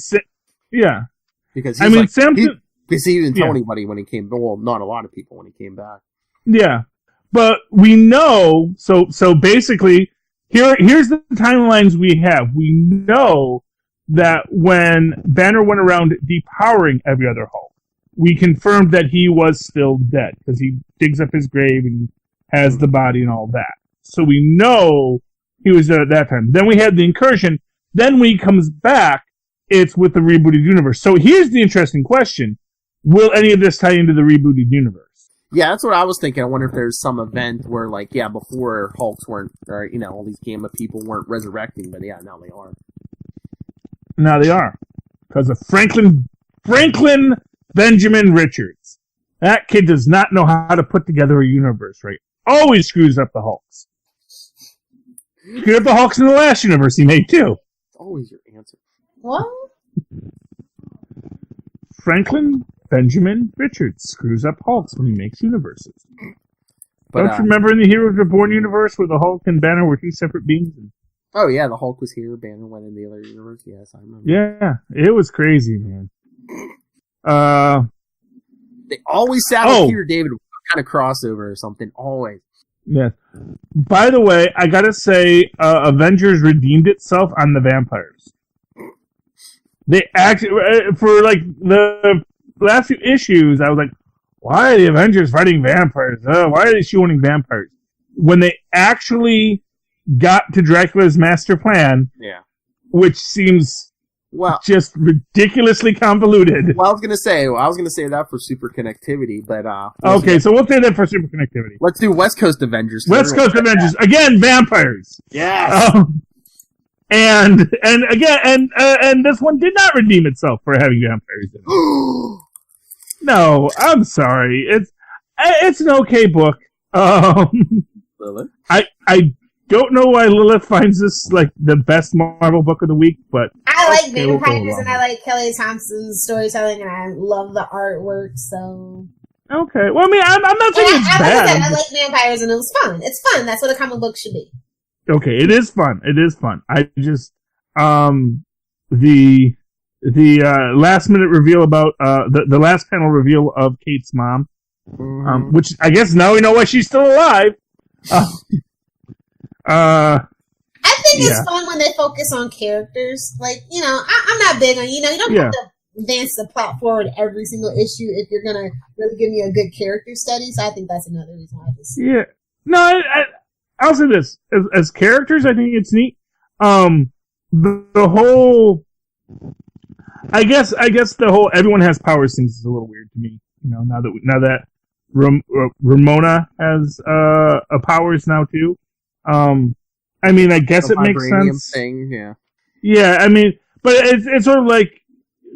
because
Samson.
Because he didn't tell anybody when he came. Well, not a lot of people when he came back.
Yeah, but we know. So basically, here's the timelines we have. We know that when Banner went around depowering every other Hulk, we confirmed that he was still dead because he digs up his grave and has the body and all that. So we know he was there at that time. Then we had the incursion. Then when he comes back, it's with the rebooted universe. So here's the interesting question. Will any of this tie into the rebooted universe?
Yeah, that's what I was thinking. I wonder if there's some event where, before Hulks weren't, or, all these Gamma people weren't resurrecting, but now they are.
Now they are. Because of Franklin Benjamin Richards. That kid does not know how to put together a universe, right? Always screws up the Hulks. Screwed up the Hulks in the last universe he made, too.
It's always your answer.
What?
Franklin Benjamin Richards screws up Hulks when he makes universes. But, don't you remember in the Heroes Reborn universe where the Hulk and Banner were two separate beings?
Oh, yeah, the Hulk was here, Banner went in the other universe. Yes, I remember.
Yeah, it was crazy, man.
They always sound Peter David kind of crossover or something. Always.
Yes. By the way, I gotta say, Avengers redeemed itself on the vampires. They actually, for like the last few issues, I was like, why are the Avengers fighting vampires? Why are they shooting vampires? When they actually got to Dracula's master plan, which seems just ridiculously convoluted.
Well, I was gonna say that for super connectivity, but
okay, so we'll say that for super connectivity.
Let's do West Coast Avengers.
West Coast Avengers again, vampires.
Yes.
And this one did not redeem itself for having vampires in it. No, I'm sorry. It's an okay book.
Lilith?
I don't know why Lilith finds this like the best Marvel book of the week, but
I like vampires and I like Kelly Thompson's storytelling and I love the artwork. So
okay, well, I mean, I'm not saying it's bad.
I like vampires and it was fun. It's fun. That's what a comic book should be.
Okay, it is fun. It is fun. I just the last minute reveal about the last panel reveal of Kate's mom, which I guess now we know why she's still alive.
I think it's fun when they focus on characters. Like, I'm not big on, you don't have to advance the plot forward every single issue if you're going to really give me a good character study. So I think that's another reason why I just... Yeah.
No, I'll say this. As characters, I think it's neat. The whole... I guess the whole everyone has powers thing is a little weird to me. Now that Ramona has powers now too. I mean, I guess it makes sense.
Thing, yeah.
Yeah, I mean, but it's sort of like,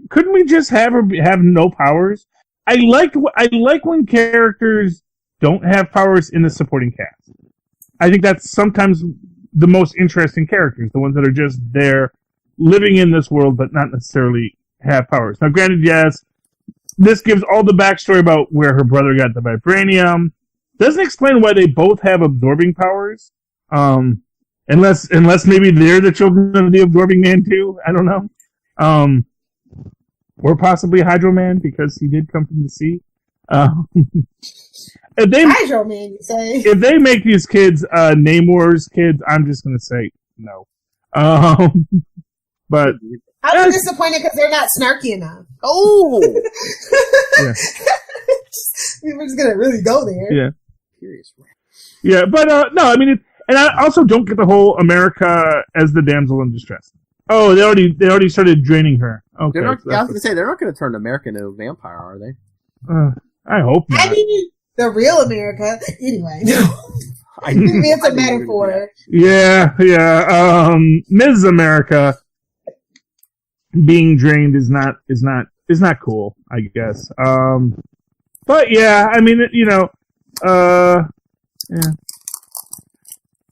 couldn't we just have her have no powers? I like when characters don't have powers in the supporting cast. I think that's sometimes the most interesting characters, the ones that are just there, living in this world, but not necessarily have powers. Now, granted, yes, this gives all the backstory about where her brother got the vibranium. Doesn't explain why they both have absorbing powers. Unless maybe they're the children of the absorbing man too. I don't know. Or possibly Hydro Man because he did come from the sea.
Hydro Man, you say?
If they make these kids Namor's kids, I'm just gonna say no. But
I'm disappointed because they're not snarky enough.
Oh,
yeah. We're just gonna really go there.
Yeah.
Curious.
Yeah, but no, I mean, and I also don't get the whole America as the damsel in distress. Oh, they already started draining her. Okay,
I was going to say, they're not going to turn America into a vampire, are they?
I hope not.
I mean, the real America. Anyway, maybe it's a metaphor.
Yeah. Ms. America being drained is not cool, I guess. But yeah, I mean, yeah.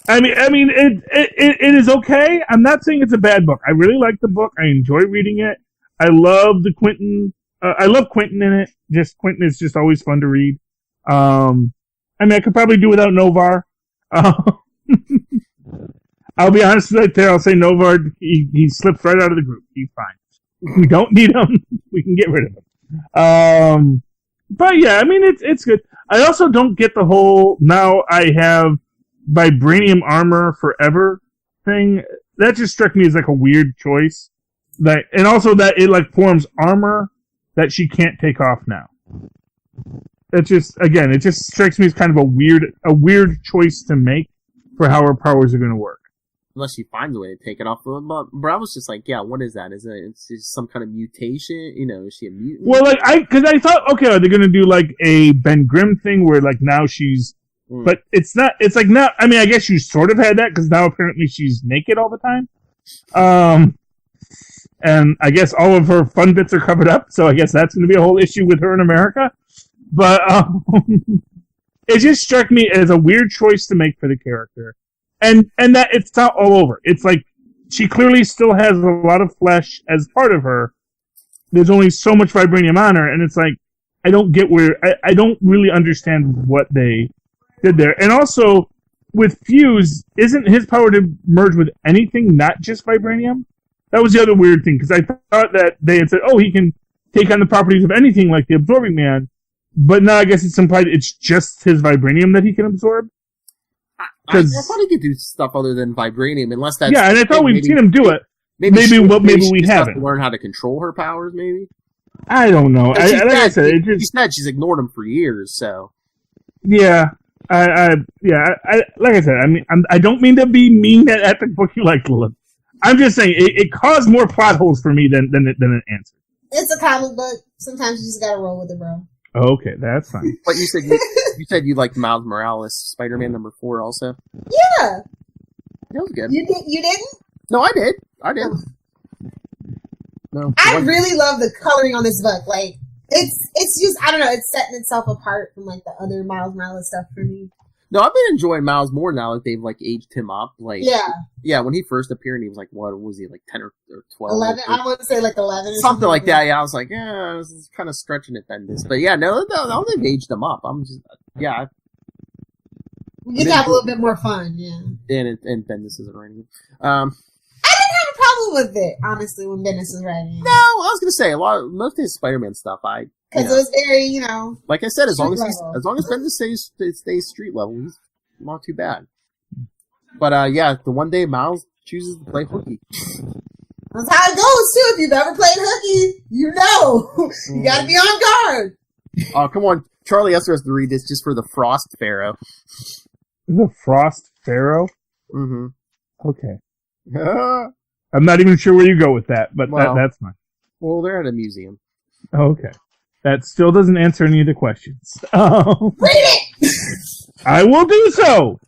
I mean, it is okay. I'm not saying it's a bad book. I really like the book. I enjoy reading it. I love the Quentin. I love Quentin in it. Quentin is just always fun to read. I mean, I could probably do without Novar. I'll be honest right there. I'll say Novar. He slips right out of the group. He's fine. We don't need him. We can get rid of him. But yeah, I mean, it's good. I also don't get the whole now I have vibranium armor forever thing. That just struck me as like a weird choice. And also that it like forms armor that she can't take off now. It just strikes me as kind of a weird choice to make for how her powers are going to work.
Unless she finds a way to take it off. But I was just like, yeah, what is that? It's just some kind of mutation? Is she a mutant?
Well, because I thought, okay, are they going to do like a Ben Grimm thing where like now she's, but it's not, it's like not, I mean, I guess you sort of had that because now apparently she's naked all the time. And I guess all of her fun bits are covered up, so I guess that's going to be a whole issue with her in America. But it just struck me as a weird choice to make for the character. And that it's not all over. It's like she clearly still has a lot of flesh as part of her. There's only so much vibranium on her, and it's like I don't get I don't really understand what they did there. And also with Fuse, isn't his power to merge with anything, not just vibranium? That was the other weird thing because I thought that they had said, oh, he can take on the properties of anything like the Absorbing Man, but now I guess it's implied it's just his vibranium that he can absorb.
I thought he could do stuff other than vibranium, unless that's...
Yeah, and I thought we'd seen him do it. Maybe we haven't.
Learn how to control her powers, maybe?
I don't know. She said
she's ignored him for years, so...
Yeah. Like I said, I mean, I don't mean to be mean at Epic Book You Like, Lilith. I'm just saying, it caused more plot holes for me than it answered.
It's a comic book. Sometimes you just gotta roll with it, bro.
Okay, that's fine.
But you said you liked Miles Morales, Spider-Man #4 also?
Yeah.
That was good.
You didn't?
No, I did. No.
I really love the coloring on this book. Like, it's just, I don't know, it's setting itself apart from, like, the other Miles Morales stuff for me.
No, I've been enjoying Miles more now that they've, like, aged him up. Like,
yeah,
when he first appeared, he was like, what was he, like 10 or 12?
11? I want to say, like, 11 or
something like that. Yeah, I was like, yeah, this is kind of stretching it, Bendis. But yeah, no, they've aged him up. I'm just, yeah.
We get to have a little bit more fun, yeah.
And Bendis isn't writing it.
I didn't have a problem with it, honestly, when Bendis was writing it.
No, I was gonna say most of his Spider-Man stuff,
because it was very,
like I said, as long as Bendis stays street level, he's not too bad. But yeah, the one day Miles chooses to play hooky.
That's how it goes too. If you've ever played hooky, you gotta be on guard.
Oh, come on, Charlie Esther has to read this just for the Frost Pharaoh.
The Frost Pharaoh?
Mm-hmm.
Okay. I'm not even sure where you go with that, but that's fine.
Well, they're at a museum.
Okay. That still doesn't answer any of the questions.
Read it!
I will do so!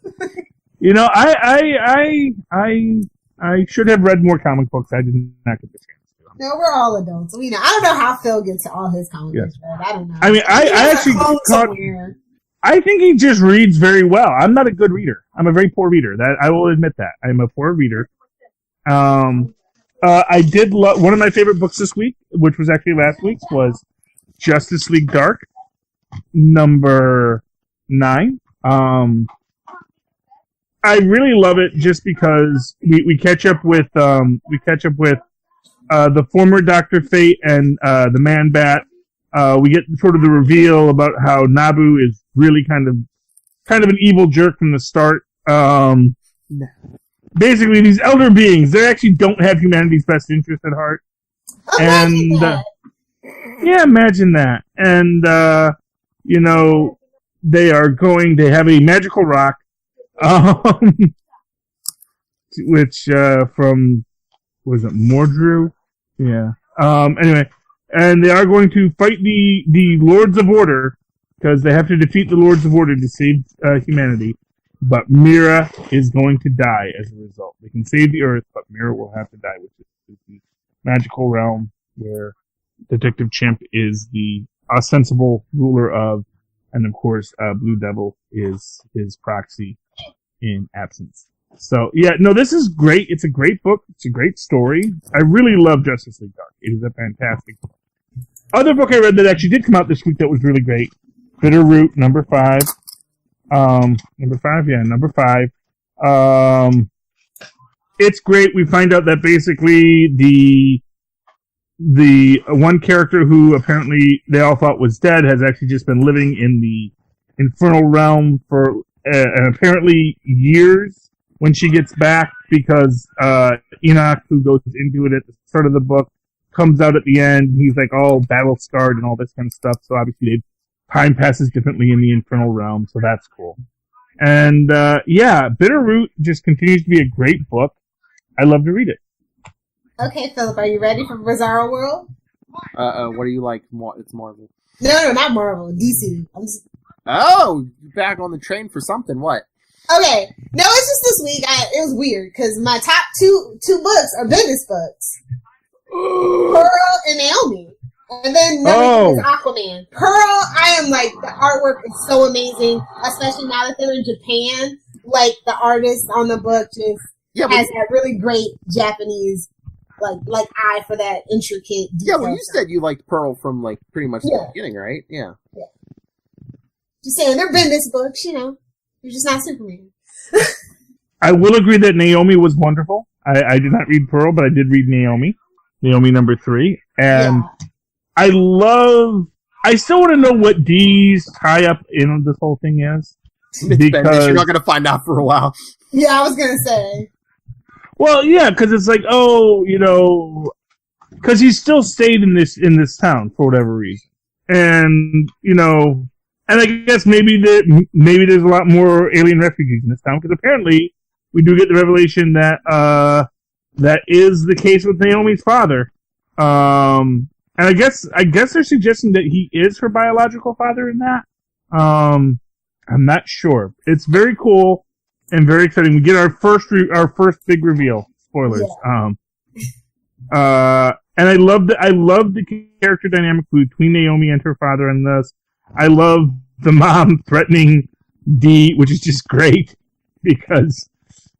I should have read more comic books. I did not get the chance to.
No, we're all adults. I don't know how Phil gets all his comic books read. I don't know.
I mean, I actually I think he just reads very well. I'm not a good reader. I'm a very poor reader. That I will admit that. I'm a poor reader. I did love one of my favorite books this week, which was actually last week's, was Justice League Dark, number 9. I really love it just because we catch up with the former Dr. Fate and the Man Bat. We get sort of the reveal about how Nabu is really kind of an evil jerk from the start. Basically, these elder beings, they actually don't have humanity's best interest at heart.
Imagine that.
Yeah, imagine that. And, they have a magical rock, which, from was it Mordru? Yeah. Anyway, and they are going to fight the Lords of Order, because they have to defeat the Lords of Order to save humanity. But Mira is going to die as a result. They can save the Earth, but Mira will have to die, which is the magical realm where Detective Chimp is the ostensible ruler of, and of course, Blue Devil is his proxy in absence. So, yeah, no, this is great. It's a great book. It's a great story. I really love Justice League Dark. It is a fantastic book. Other book I read that actually did come out this week that was really great, Bitter Root, number 5. Number 5, yeah, number 5. It's great. We find out that basically the one character who apparently they all thought was dead has actually just been living in the infernal realm for apparently years when she gets back, because Enoch, who goes into it at the start of the book, comes out at the end. He's like all battle scarred and all this kind of stuff. So obviously time passes differently in the infernal realm, so that's cool. And yeah, Bitter Root just continues to be a great book. I love to read it.
Okay, Philip, are you ready for Bizarro World?
What do you like? It's Marvel.
No, not Marvel. DC.
Oh, you're back on the train for something. What?
Okay. No, it's just this week. It was weird because my top two books are Bendis books. Pearl and Naomi. And then number 2 is Aquaman. Pearl, I am like, the artwork is so amazing, especially now that they're in Japan. Like, the artist on the book just has that really great Japanese like eye for that intricate detail.
Yeah, well, you said you liked Pearl from like pretty much the beginning, right? Yeah.
Just saying, they're Bendis books, you know. They're just not Superman.
I will agree that Naomi was wonderful. I did not read Pearl, but I did read Naomi number 3, and I still want to know what Dee's tie-up in this whole thing is.
Because you're not going to find out for a while.
Yeah, I was going to say.
Well, yeah, because it's like, because he still stayed in this town for whatever reason, and and I guess maybe there's a lot more alien refugees in this town, because apparently we do get the revelation that that is the case with Naomi's father, and I guess they're suggesting that he is her biological father in that. I'm not sure. It's very cool and very exciting. We get our first big reveal. Spoilers. Yeah. And I love the character dynamic between Naomi and her father in this. I love the mom threatening Dee, which is just great, because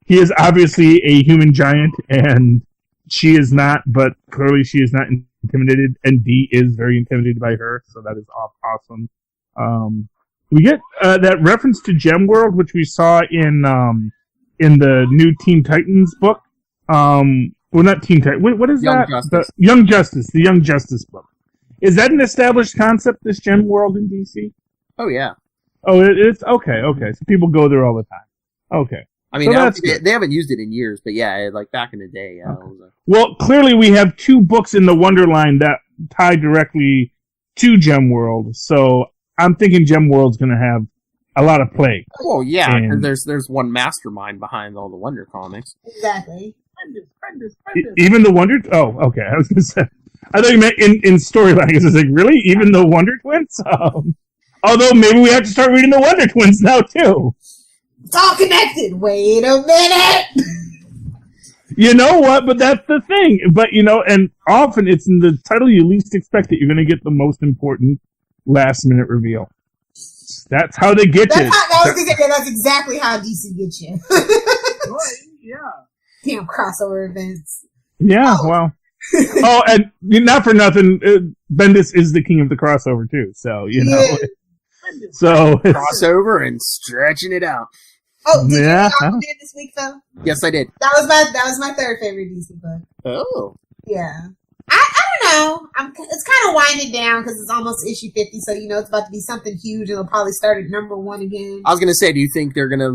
he is obviously a human giant and she is not, but clearly she is not intimidated, and Dee is very intimidated by her, so that is awesome. We get that reference to Gem World, which we saw in the new Teen Titans book. Well, not Teen Titans. What is
Young
that?
Justice.
The Young Justice book. Is that an established concept, this Gem World in DC?
Oh, yeah.
Oh, it's okay. So people go there all the time. Okay.
I mean,
so
they haven't used it in years, but yeah, like back in the day. Yeah.
Okay. Well, clearly we have 2 books in the Wonderline that tie directly to Gem World, so I'm thinking Gem World's going to have a lot of play.
Oh, yeah, because there's one mastermind behind all the Wonder comics.
Exactly.
Even the Wonder... Oh, okay, I was going to say... I thought you meant in storyline. I was like, really? Even the Wonder Twins? Although maybe we have to start reading the Wonder Twins now, too.
It's all connected. Wait a minute.
You know what? But that's the thing. But, and often it's in the title you least expect that you're going to get the most important last-minute reveal. That's how they get you.
That's exactly how DC gets you.
Yeah.
Damn crossover events.
Yeah, well. Oh, and not for nothing, Bendis is the king of the crossover, too. So, So
crossover and stretching it out.
Oh, did you read Aquaman this week, Phil?
Yes, I did.
That was my third favorite DC book.
Oh.
Yeah. I don't know. It's kind of winding down because it's almost issue 50, so it's about to be something huge, and it'll probably start at number 1 again.
I was gonna say, do you think they're gonna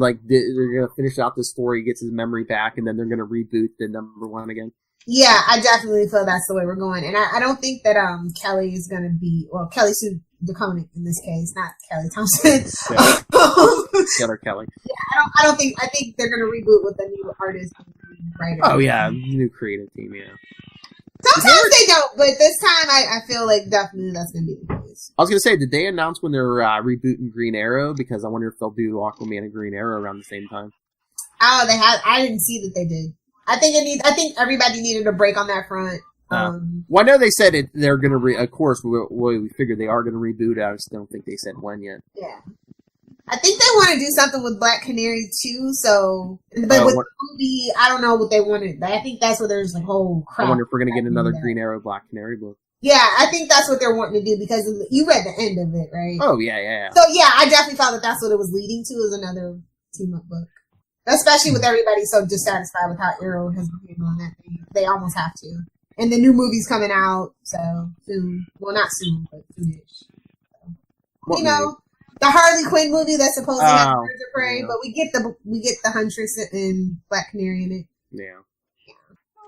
finish out this story, gets his memory back, and then they're gonna reboot the number 1 again?
Yeah, I definitely feel that's the way we're going, and I don't think that Kelly is gonna be Kelly Sue DeConnick in this case, not Kelly Thompson.
Taylor Kelly.
Yeah, I think they're gonna reboot with a new artist writer.
Oh yeah, new creative team. Yeah.
Sometimes they don't, but this time I feel like definitely that's going to be the case.
I was gonna say, did they announce when they're rebooting Green Arrow? Because I wonder if they'll do Aquaman and Green Arrow around the same time.
Oh, they had. I didn't see that they did. I think everybody needed a break on that front.
Well, I know they said it. They're gonna. Of course, we figured they are gonna reboot it. I just don't think they said when yet.
Yeah. I think they want to do something with Black Canary too. So, but with the movie, I don't know what they wanted. I think that's where there's a whole crap.
I wonder if we're gonna get another Green Arrow Black Canary book.
Yeah, I think that's what they're wanting to do because you read the end of it, right?
Oh yeah.
So yeah, I definitely thought that that's what it was leading to, is another team up book. Especially with everybody so dissatisfied with how Arrow has been handling that thing, they almost have to. And the new movie's coming out so soon. Well, not soon, but soonish. So, the Harley Quinn movie that's supposed to have Birds of Prey, but we get the Huntress and Black Canary in it.
Yeah.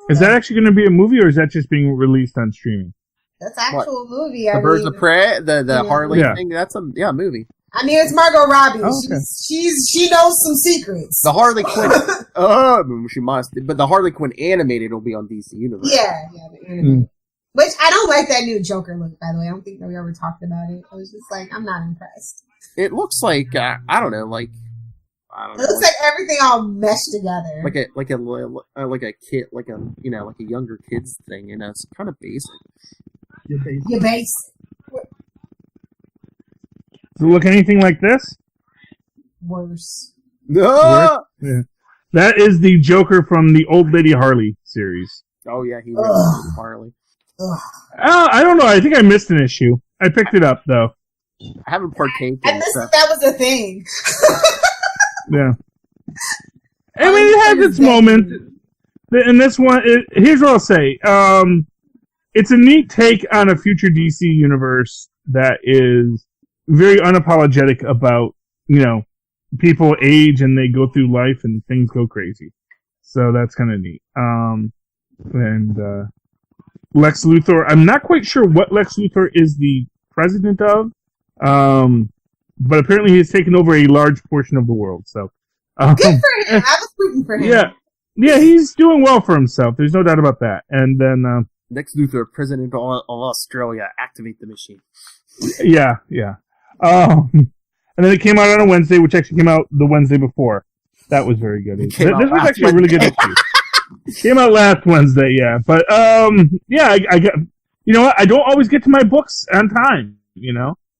Is that actually going to be a movie, or is that just being released on streaming?
That's actual movie.
The Birds of Prey, the Harley thing. That's a movie.
I mean, it's Margot Robbie.
Oh, okay.
She knows some secrets.
The Harley Quinn. She must. But the Harley Quinn animated will be on DC Universe.
Yeah, the animated. Which I don't like that new Joker look. By the way, I don't think that we ever talked about it. I was just like, I'm not impressed.
It looks like I don't know.
It looks like everything all meshed together.
Like a kid, like a younger kids thing. It's kind of basic.
You're basic.
Does it look anything like this?
Worse.
No.
Yeah. That is the Joker from the Old Lady Harley series.
Oh yeah, he was Harley.
I don't know. I think I missed an issue. I picked it up though.
I haven't partaken.
I missed that was a thing.
Yeah. I mean, it has its moment. And this one, here's what I'll say. It's a neat take on a future DC universe that is very unapologetic about, people age and they go through life and things go crazy. So that's kind of neat. And Lex Luthor, I'm not quite sure what Lex Luthor is the president of, but apparently he's taken over a large portion of the world. So
good for him. I was rooting for him.
Yeah, he's doing well for himself. There's no doubt about that. And then
Lex Luthor, president of Australia, activate the machine.
Yeah. And then it came out on a Wednesday, which actually came out the Wednesday before. That was very good. This was actually a really good issue. Came out last Wednesday, yeah. But I got. You know what? I don't always get to my books on time.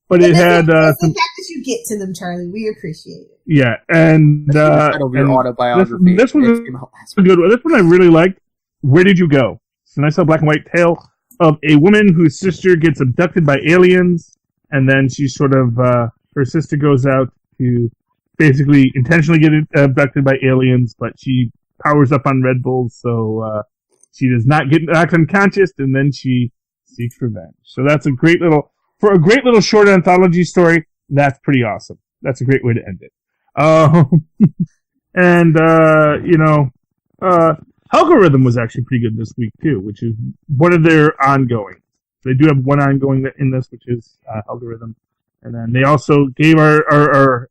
But it had
the fact that you get to them, Charlie. We appreciate it.
Yeah, and
your autobiography.
This was a good one. This one I really liked. Where Did You Go? It's a nice little black and white tale of a woman whose sister gets abducted by aliens, and then she sort of her sister goes out to basically intentionally get abducted by aliens, but she powers up on Red Bulls, so she does not get knocked unconscious, and then she seeks revenge. So that's a great little short anthology story. That's pretty awesome. That's a great way to end it. Algorithm was actually pretty good this week too, which is one of their ongoing. They do have one ongoing in this, which is Algorithm, and then they also gave our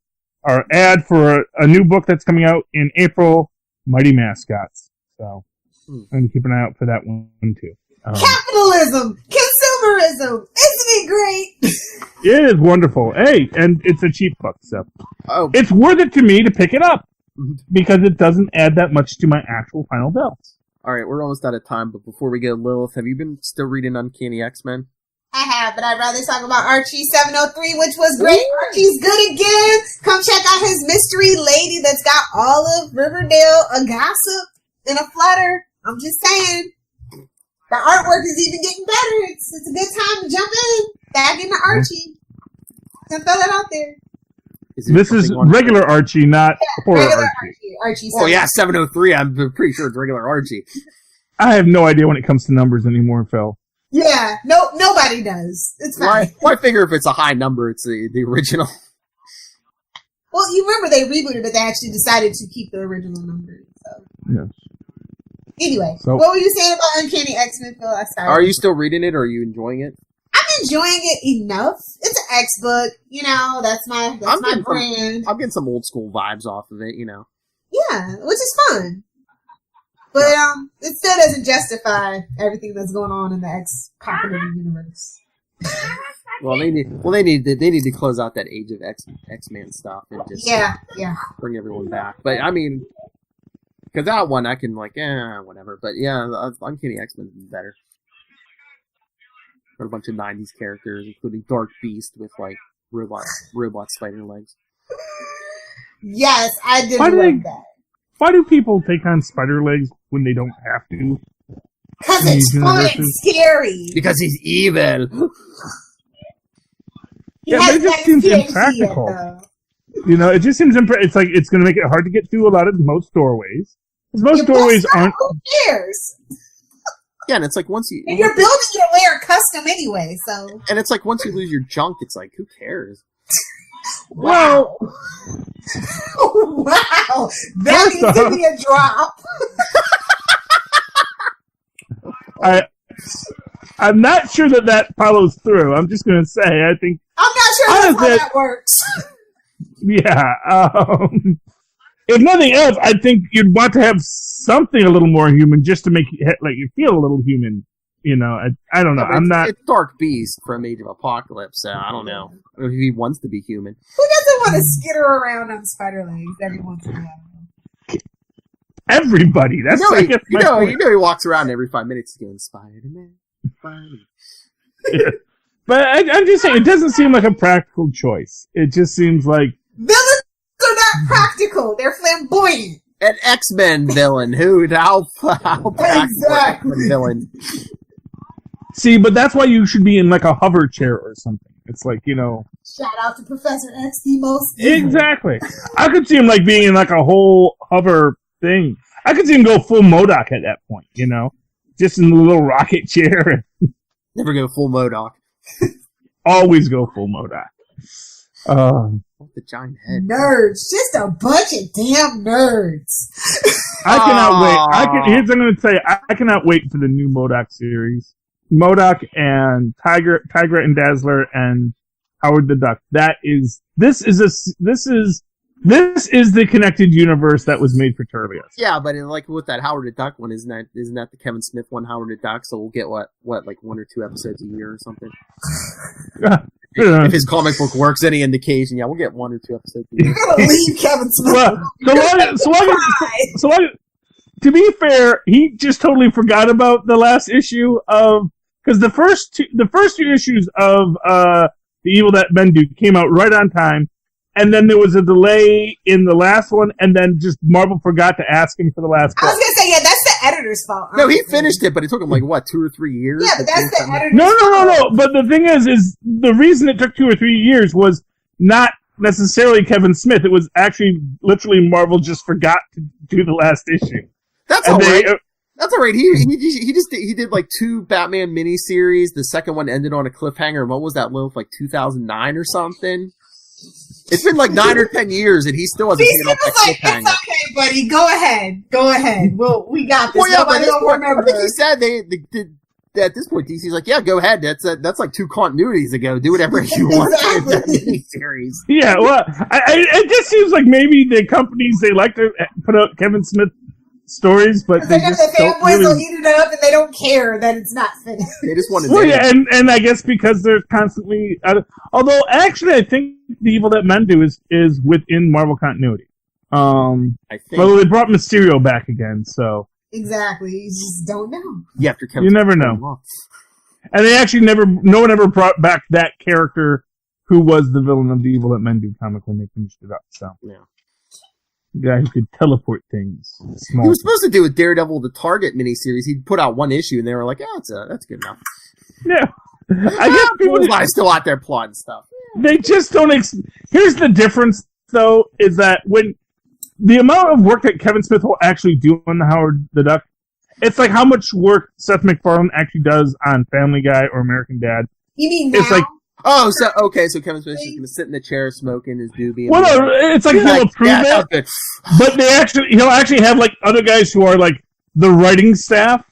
ad for a new book that's coming out in April, Mighty Mascots. So I'm gonna keep an eye out for that one too.
Capitalism, consumerism, isn't it great?
It is wonderful. Hey, and it's a cheap book, so it's worth it to me to pick it up because it doesn't add that much to my actual final bill.
All right, we're almost out of time, but before we go, Lilith, have you been still reading Uncanny X-Men?
I have, but I'd rather talk about Archie 703, which was great. Ooh. Archie's good again. Come check out his mystery lady that's got all of Riverdale a gossip in a flutter. I'm just saying. The artwork is even getting better. It's a good time to jump in. Back into Archie. Can throw that out there.
This is regular Archie, not horror
Archie.
Oh yeah, 703. I'm pretty sure it's regular Archie.
I have no idea when it comes to numbers anymore, Phil.
Yeah, nobody does. It's fine.
Why figure if it's a high number, it's the original?
Well, you remember they rebooted it. They actually decided to keep the original number. So.
Yes.
Anyway, what were you saying about Uncanny X-Men, Phil?
Are you still reading it, or are you enjoying it?
I'm enjoying it enough. It's an X book, that's my brand.
I'm getting some old school vibes off of it,
Yeah, which is fun. But it still doesn't justify everything that's going on in the X continuity universe.
Well, they need to close out that Age of X-Men stuff and just bring everyone back. But I mean, because that one I can whatever. But yeah, Uncanny X-Men is better. Got a bunch of '90s characters, including Dark Beast with like robot spider legs.
Yes, I did love that.
Why do people take on spider legs when they don't have to?
Because it's fun and scary.
Because he's evil.
But it just seems impractical. It just seems it's like it's going to make it hard to get through a lot of most doorways. Because most doorways aren't.
Who cares?
Yeah, and it's like once you...
And you're building your lair custom anyway, so...
And it's like once you lose your junk, it's like, who cares?
Wow. Wow. That needs to be a drop.
I'm not sure that follows through. I'm just going to say, I think...
I'm not sure that's how that works.
Yeah. If nothing else, I think you'd want to have something a little more human just to make you feel a little human. I don't know.
It's Dark Beast from Age of Apocalypse, so I don't know if he wants to be human.
Who doesn't want to skitter around on spider legs every once in a while?
Everybody. That's
you know he walks around every 5 minutes going, Spider-Man.
Yeah. But I'm just saying, it doesn't seem like a practical choice. It just seems like...
Villains are not practical. They're flamboyant.
An X-Men villain. How practical
exactly.
X-Men villain.
See, but that's why you should be in like a hover chair or something. It's like,
Shout out to Professor X, the most...
Exactly. I could see him like being in like a whole hover thing. I could see him go full MODOK at that point, Just in a little rocket chair.
Never go full MODOK.
Always go full MODOK.
The giant head.
Nerds. Just a bunch of damn nerds.
I cannot wait. Here's what I'm going to say. I cannot wait for the new MODOK series. MODOK and Tiger and Dazzler and Howard the Duck. This is the connected universe that was made for Turles.
Yeah, but like with that Howard the Duck one, isn't that the Kevin Smith one, Howard the Duck? So we'll get what like 1 or 2 episodes a year or something. If his comic book works, any indication, we'll get 1 or 2 episodes a year.
You're gonna leave Kevin Smith.
To be fair, he just totally forgot about the last issue of, because the first two issues of The Evil That Men Do came out right on time. And then there was a delay in the last one, and then just Marvel forgot to ask him for the last part.
I was going to say, that's the editor's fault.
No, he finished it, but it took him 2 or 3 years?
Yeah, but that's the editor's fault.
No. But the thing is the reason it took 2 or 3 years was not necessarily Kevin Smith. It was actually literally Marvel just forgot to do the last issue.
That's all right. That's all right. He did like 2 Batman miniseries. The second one ended on a cliffhanger. What was that, like 2009 or something? It's been like 9 or 10 years, and he still hasn't taken off that cliffhanger.
It's okay, buddy. Go ahead. We got this.
Well, yeah, but I think he said they at this point, DC's like, yeah, go ahead. That's like 2 continuities ago. Do whatever you want. Exactly. Series.
Yeah, well, it just seems like maybe the companies, they like to put out Kevin Smith stories, but
they just the fanboys will eat it up, and they don't care that it's not finished.
They just want to.
Well, yeah, and I guess because they're constantly. Although, actually, I think The Evil That Men Do is within Marvel continuity. I think. Well, they brought Mysterio back again, so.
Exactly. You just don't know.
Yeah, after Kevin
you never know. And they actually no one ever brought back that character who was the villain of the Evil That Men Do comic when they finished it up. So. Yeah. The guy who could teleport things.
He was supposed to do a Daredevil the Target miniseries. He'd put out 1 issue, and they were like, that's good enough.
Yeah. I guess
people are still out there plotting stuff.
They just don't... Here's the difference, though, is that when the amount of work that Kevin Smith will actually do on Howard the Duck, it's like how much work Seth MacFarlane actually does on Family Guy or American Dad.
You mean now?
It's like...
Oh, so Kevin Smith's just gonna sit in the chair smoking his doobie.
Well, no, it's like he'll approve it, but he'll actually have like other guys who are like the writing staff,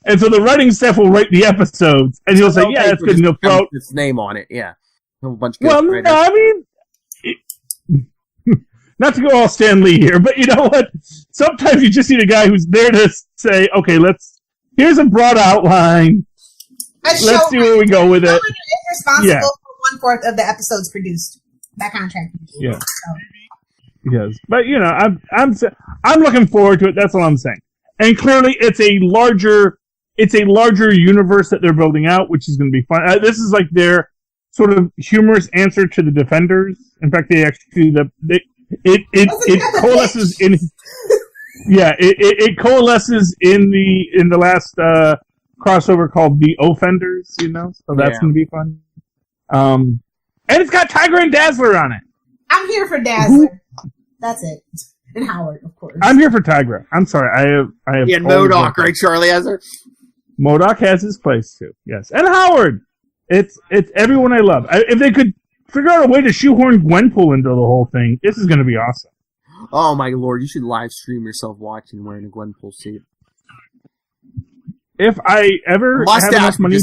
and so the writing staff will write the episodes, and he'll say, "Yeah, that's good." And he'll throw
his name on it. Yeah, a bunch.
Well, no, I mean, not to go all Stan Lee here, but you know what? Sometimes you just need a guy who's there to say, okay, here's a broad outline. Let's see where we go with it.
Is responsible for 1/4 of the episodes produced. That contract.
Yeah. So. Yes, but you know, I'm looking forward to it. That's all I'm saying. And clearly, it's a larger universe that they're building out, which is going to be fun. This is like their sort of humorous answer to the Defenders. In fact, they actually it coalesces in. Yeah, it coalesces in the last crossover called The Offenders. You know, so that's going to be fun. And it's got Tiger and Dazzler on it.
I'm here for Dazzler. That's it. And Howard, of course.
I'm here for Tigra. I'm sorry. I have.
Yeah, MODOK, right, Charlie Ezra?
MODOK has his place too. Yes, and Howard. It's everyone I love. If they could figure out a way to shoehorn Gwenpool into the whole thing, this is going to be awesome.
Oh my lord! You should live stream yourself watching wearing a Gwenpool suit.
If I ever have enough money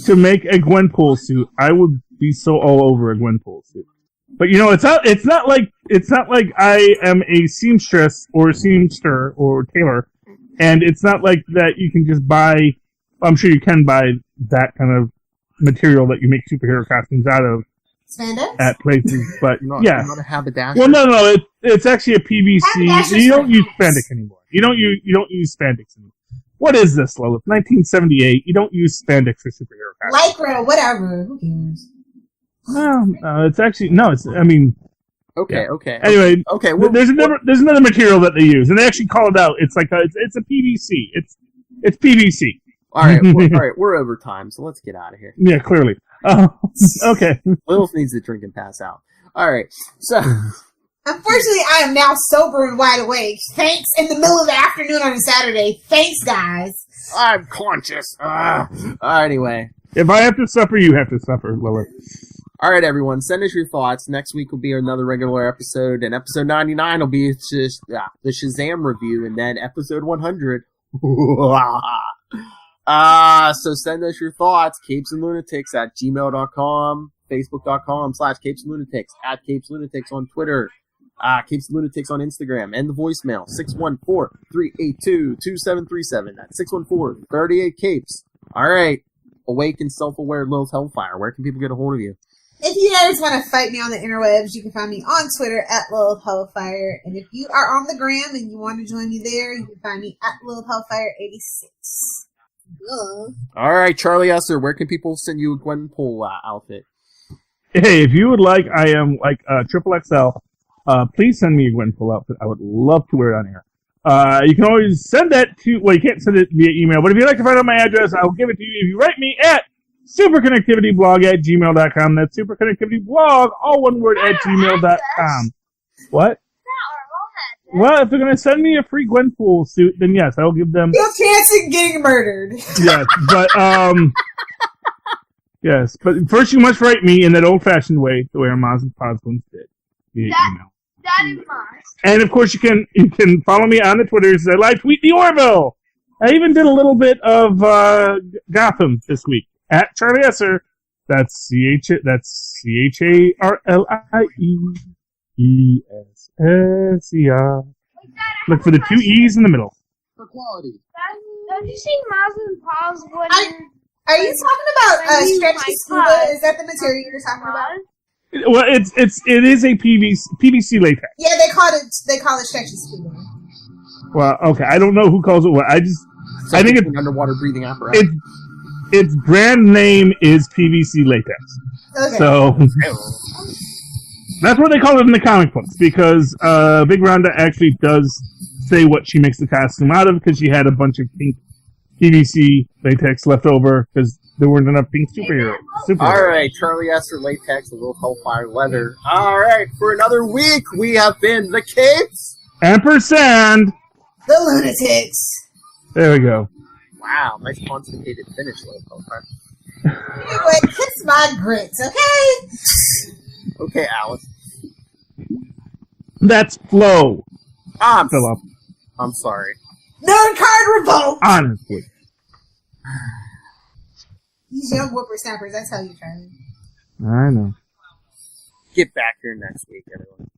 to make a Gwenpool suit, I would be so all over a Gwenpool suit. But you know, it's not like I am a seamstress or a seamster or tailor, and it's not like that you can just buy. I'm sure you can buy that kind of material that you make superhero costumes out of
spandex
at places, but
not a haberdasher.
Well, no, it's actually a PVC. You don't use spandex anymore. You don't use spandex anymore. What is this, Lola? 1978. You don't use spandex for superhero costumes.
Lycra, whatever. Who cares?
No, it's actually no. I mean,
okay.
Anyway,
okay.
There's another material that they use, and they actually call it out. It's like it's a PVC. It's PVC.
All right, we're over time, so let's get out of here.
Yeah, clearly. Okay.
Lilith needs to drink and pass out. All right, so.
Unfortunately, I am now sober and wide awake. Thanks, in the middle of the afternoon on a Saturday. Thanks, guys.
I'm conscious. Anyway.
If I have to suffer, you have to suffer, Lilith.
All right, everyone, send us your thoughts. Next week will be another regular episode, and episode 99 will be just the Shazam review, and then episode 100. So send us your thoughts, capesandlunatics@gmail.com, facebook.com/capesandlunatics, @capeslunatics on Twitter, Capes and Lunatics on Instagram, and the voicemail, 614-382-2737. That's 614-38-CAPES. All right, awake and self-aware Lilith Hellfire, where can people get a hold of you?
If you guys want to fight me on the interwebs, you can find me on Twitter @Lilith Hellfire. And if you are on the gram and you want to join me there, you can find me @Lilith Hellfire86.
All right, Charlie Esser, where can people send you a Gwenpool outfit?
Hey, if you would like, I am like triple XL. Please send me a Gwenpool outfit. I would love to wear it on air. You can always send that to. Well, you can't send it via email, but if you'd like to find out my address, I'll give it to you. If you write me at superconnectivityblog@gmail.com. That's superconnectivityblog, all one word, @gmail.com. What? Well, if they're going to send me a free Gwenpool suit, then yes, I'll give them...
No chance of getting murdered.
Yes, but, yes, but first you must write me in that old-fashioned way, the way our moms and pops once did, via email.
That is must.
And, of course, you can follow me on the Twitters. I live tweet the Orville. I even did a little bit of Gotham this week. @Charlie Esser. That's CharlieEsser. Look for the 2 E's in the middle.
For quality.
Have you seen Miles and Paul's one?
Are you talking about stretchy scuba? Is that the material you're talking about?
Well, it is a PVC latex.
Yeah, they call it stretchy scuba.
Well, okay, I don't know who calls it what. I think it's
an underwater breathing apparatus.
Its brand name is PVC latex.
Okay.
So that's what they call it in the comic books, because Big Rhonda actually does say what she makes the costume out of, because she had a bunch of pink PVC latex left over because there weren't enough pink superheroes.
All right, Charlie Esser latex, a little Hellfire leather. All right, for another week, we have been the Capes.
Ampersand.
The Lunatics.
There we go.
Wow, nice constipated finish, little Hellfire.
Anyway, kiss my grits, okay?
Okay, Alice.
That's Flo.
Philip. I'm sorry.
Nerd card revolt!
Honestly.
These young whippersnappers, I tell you, Charlie.
I know.
Get back here next week, everyone.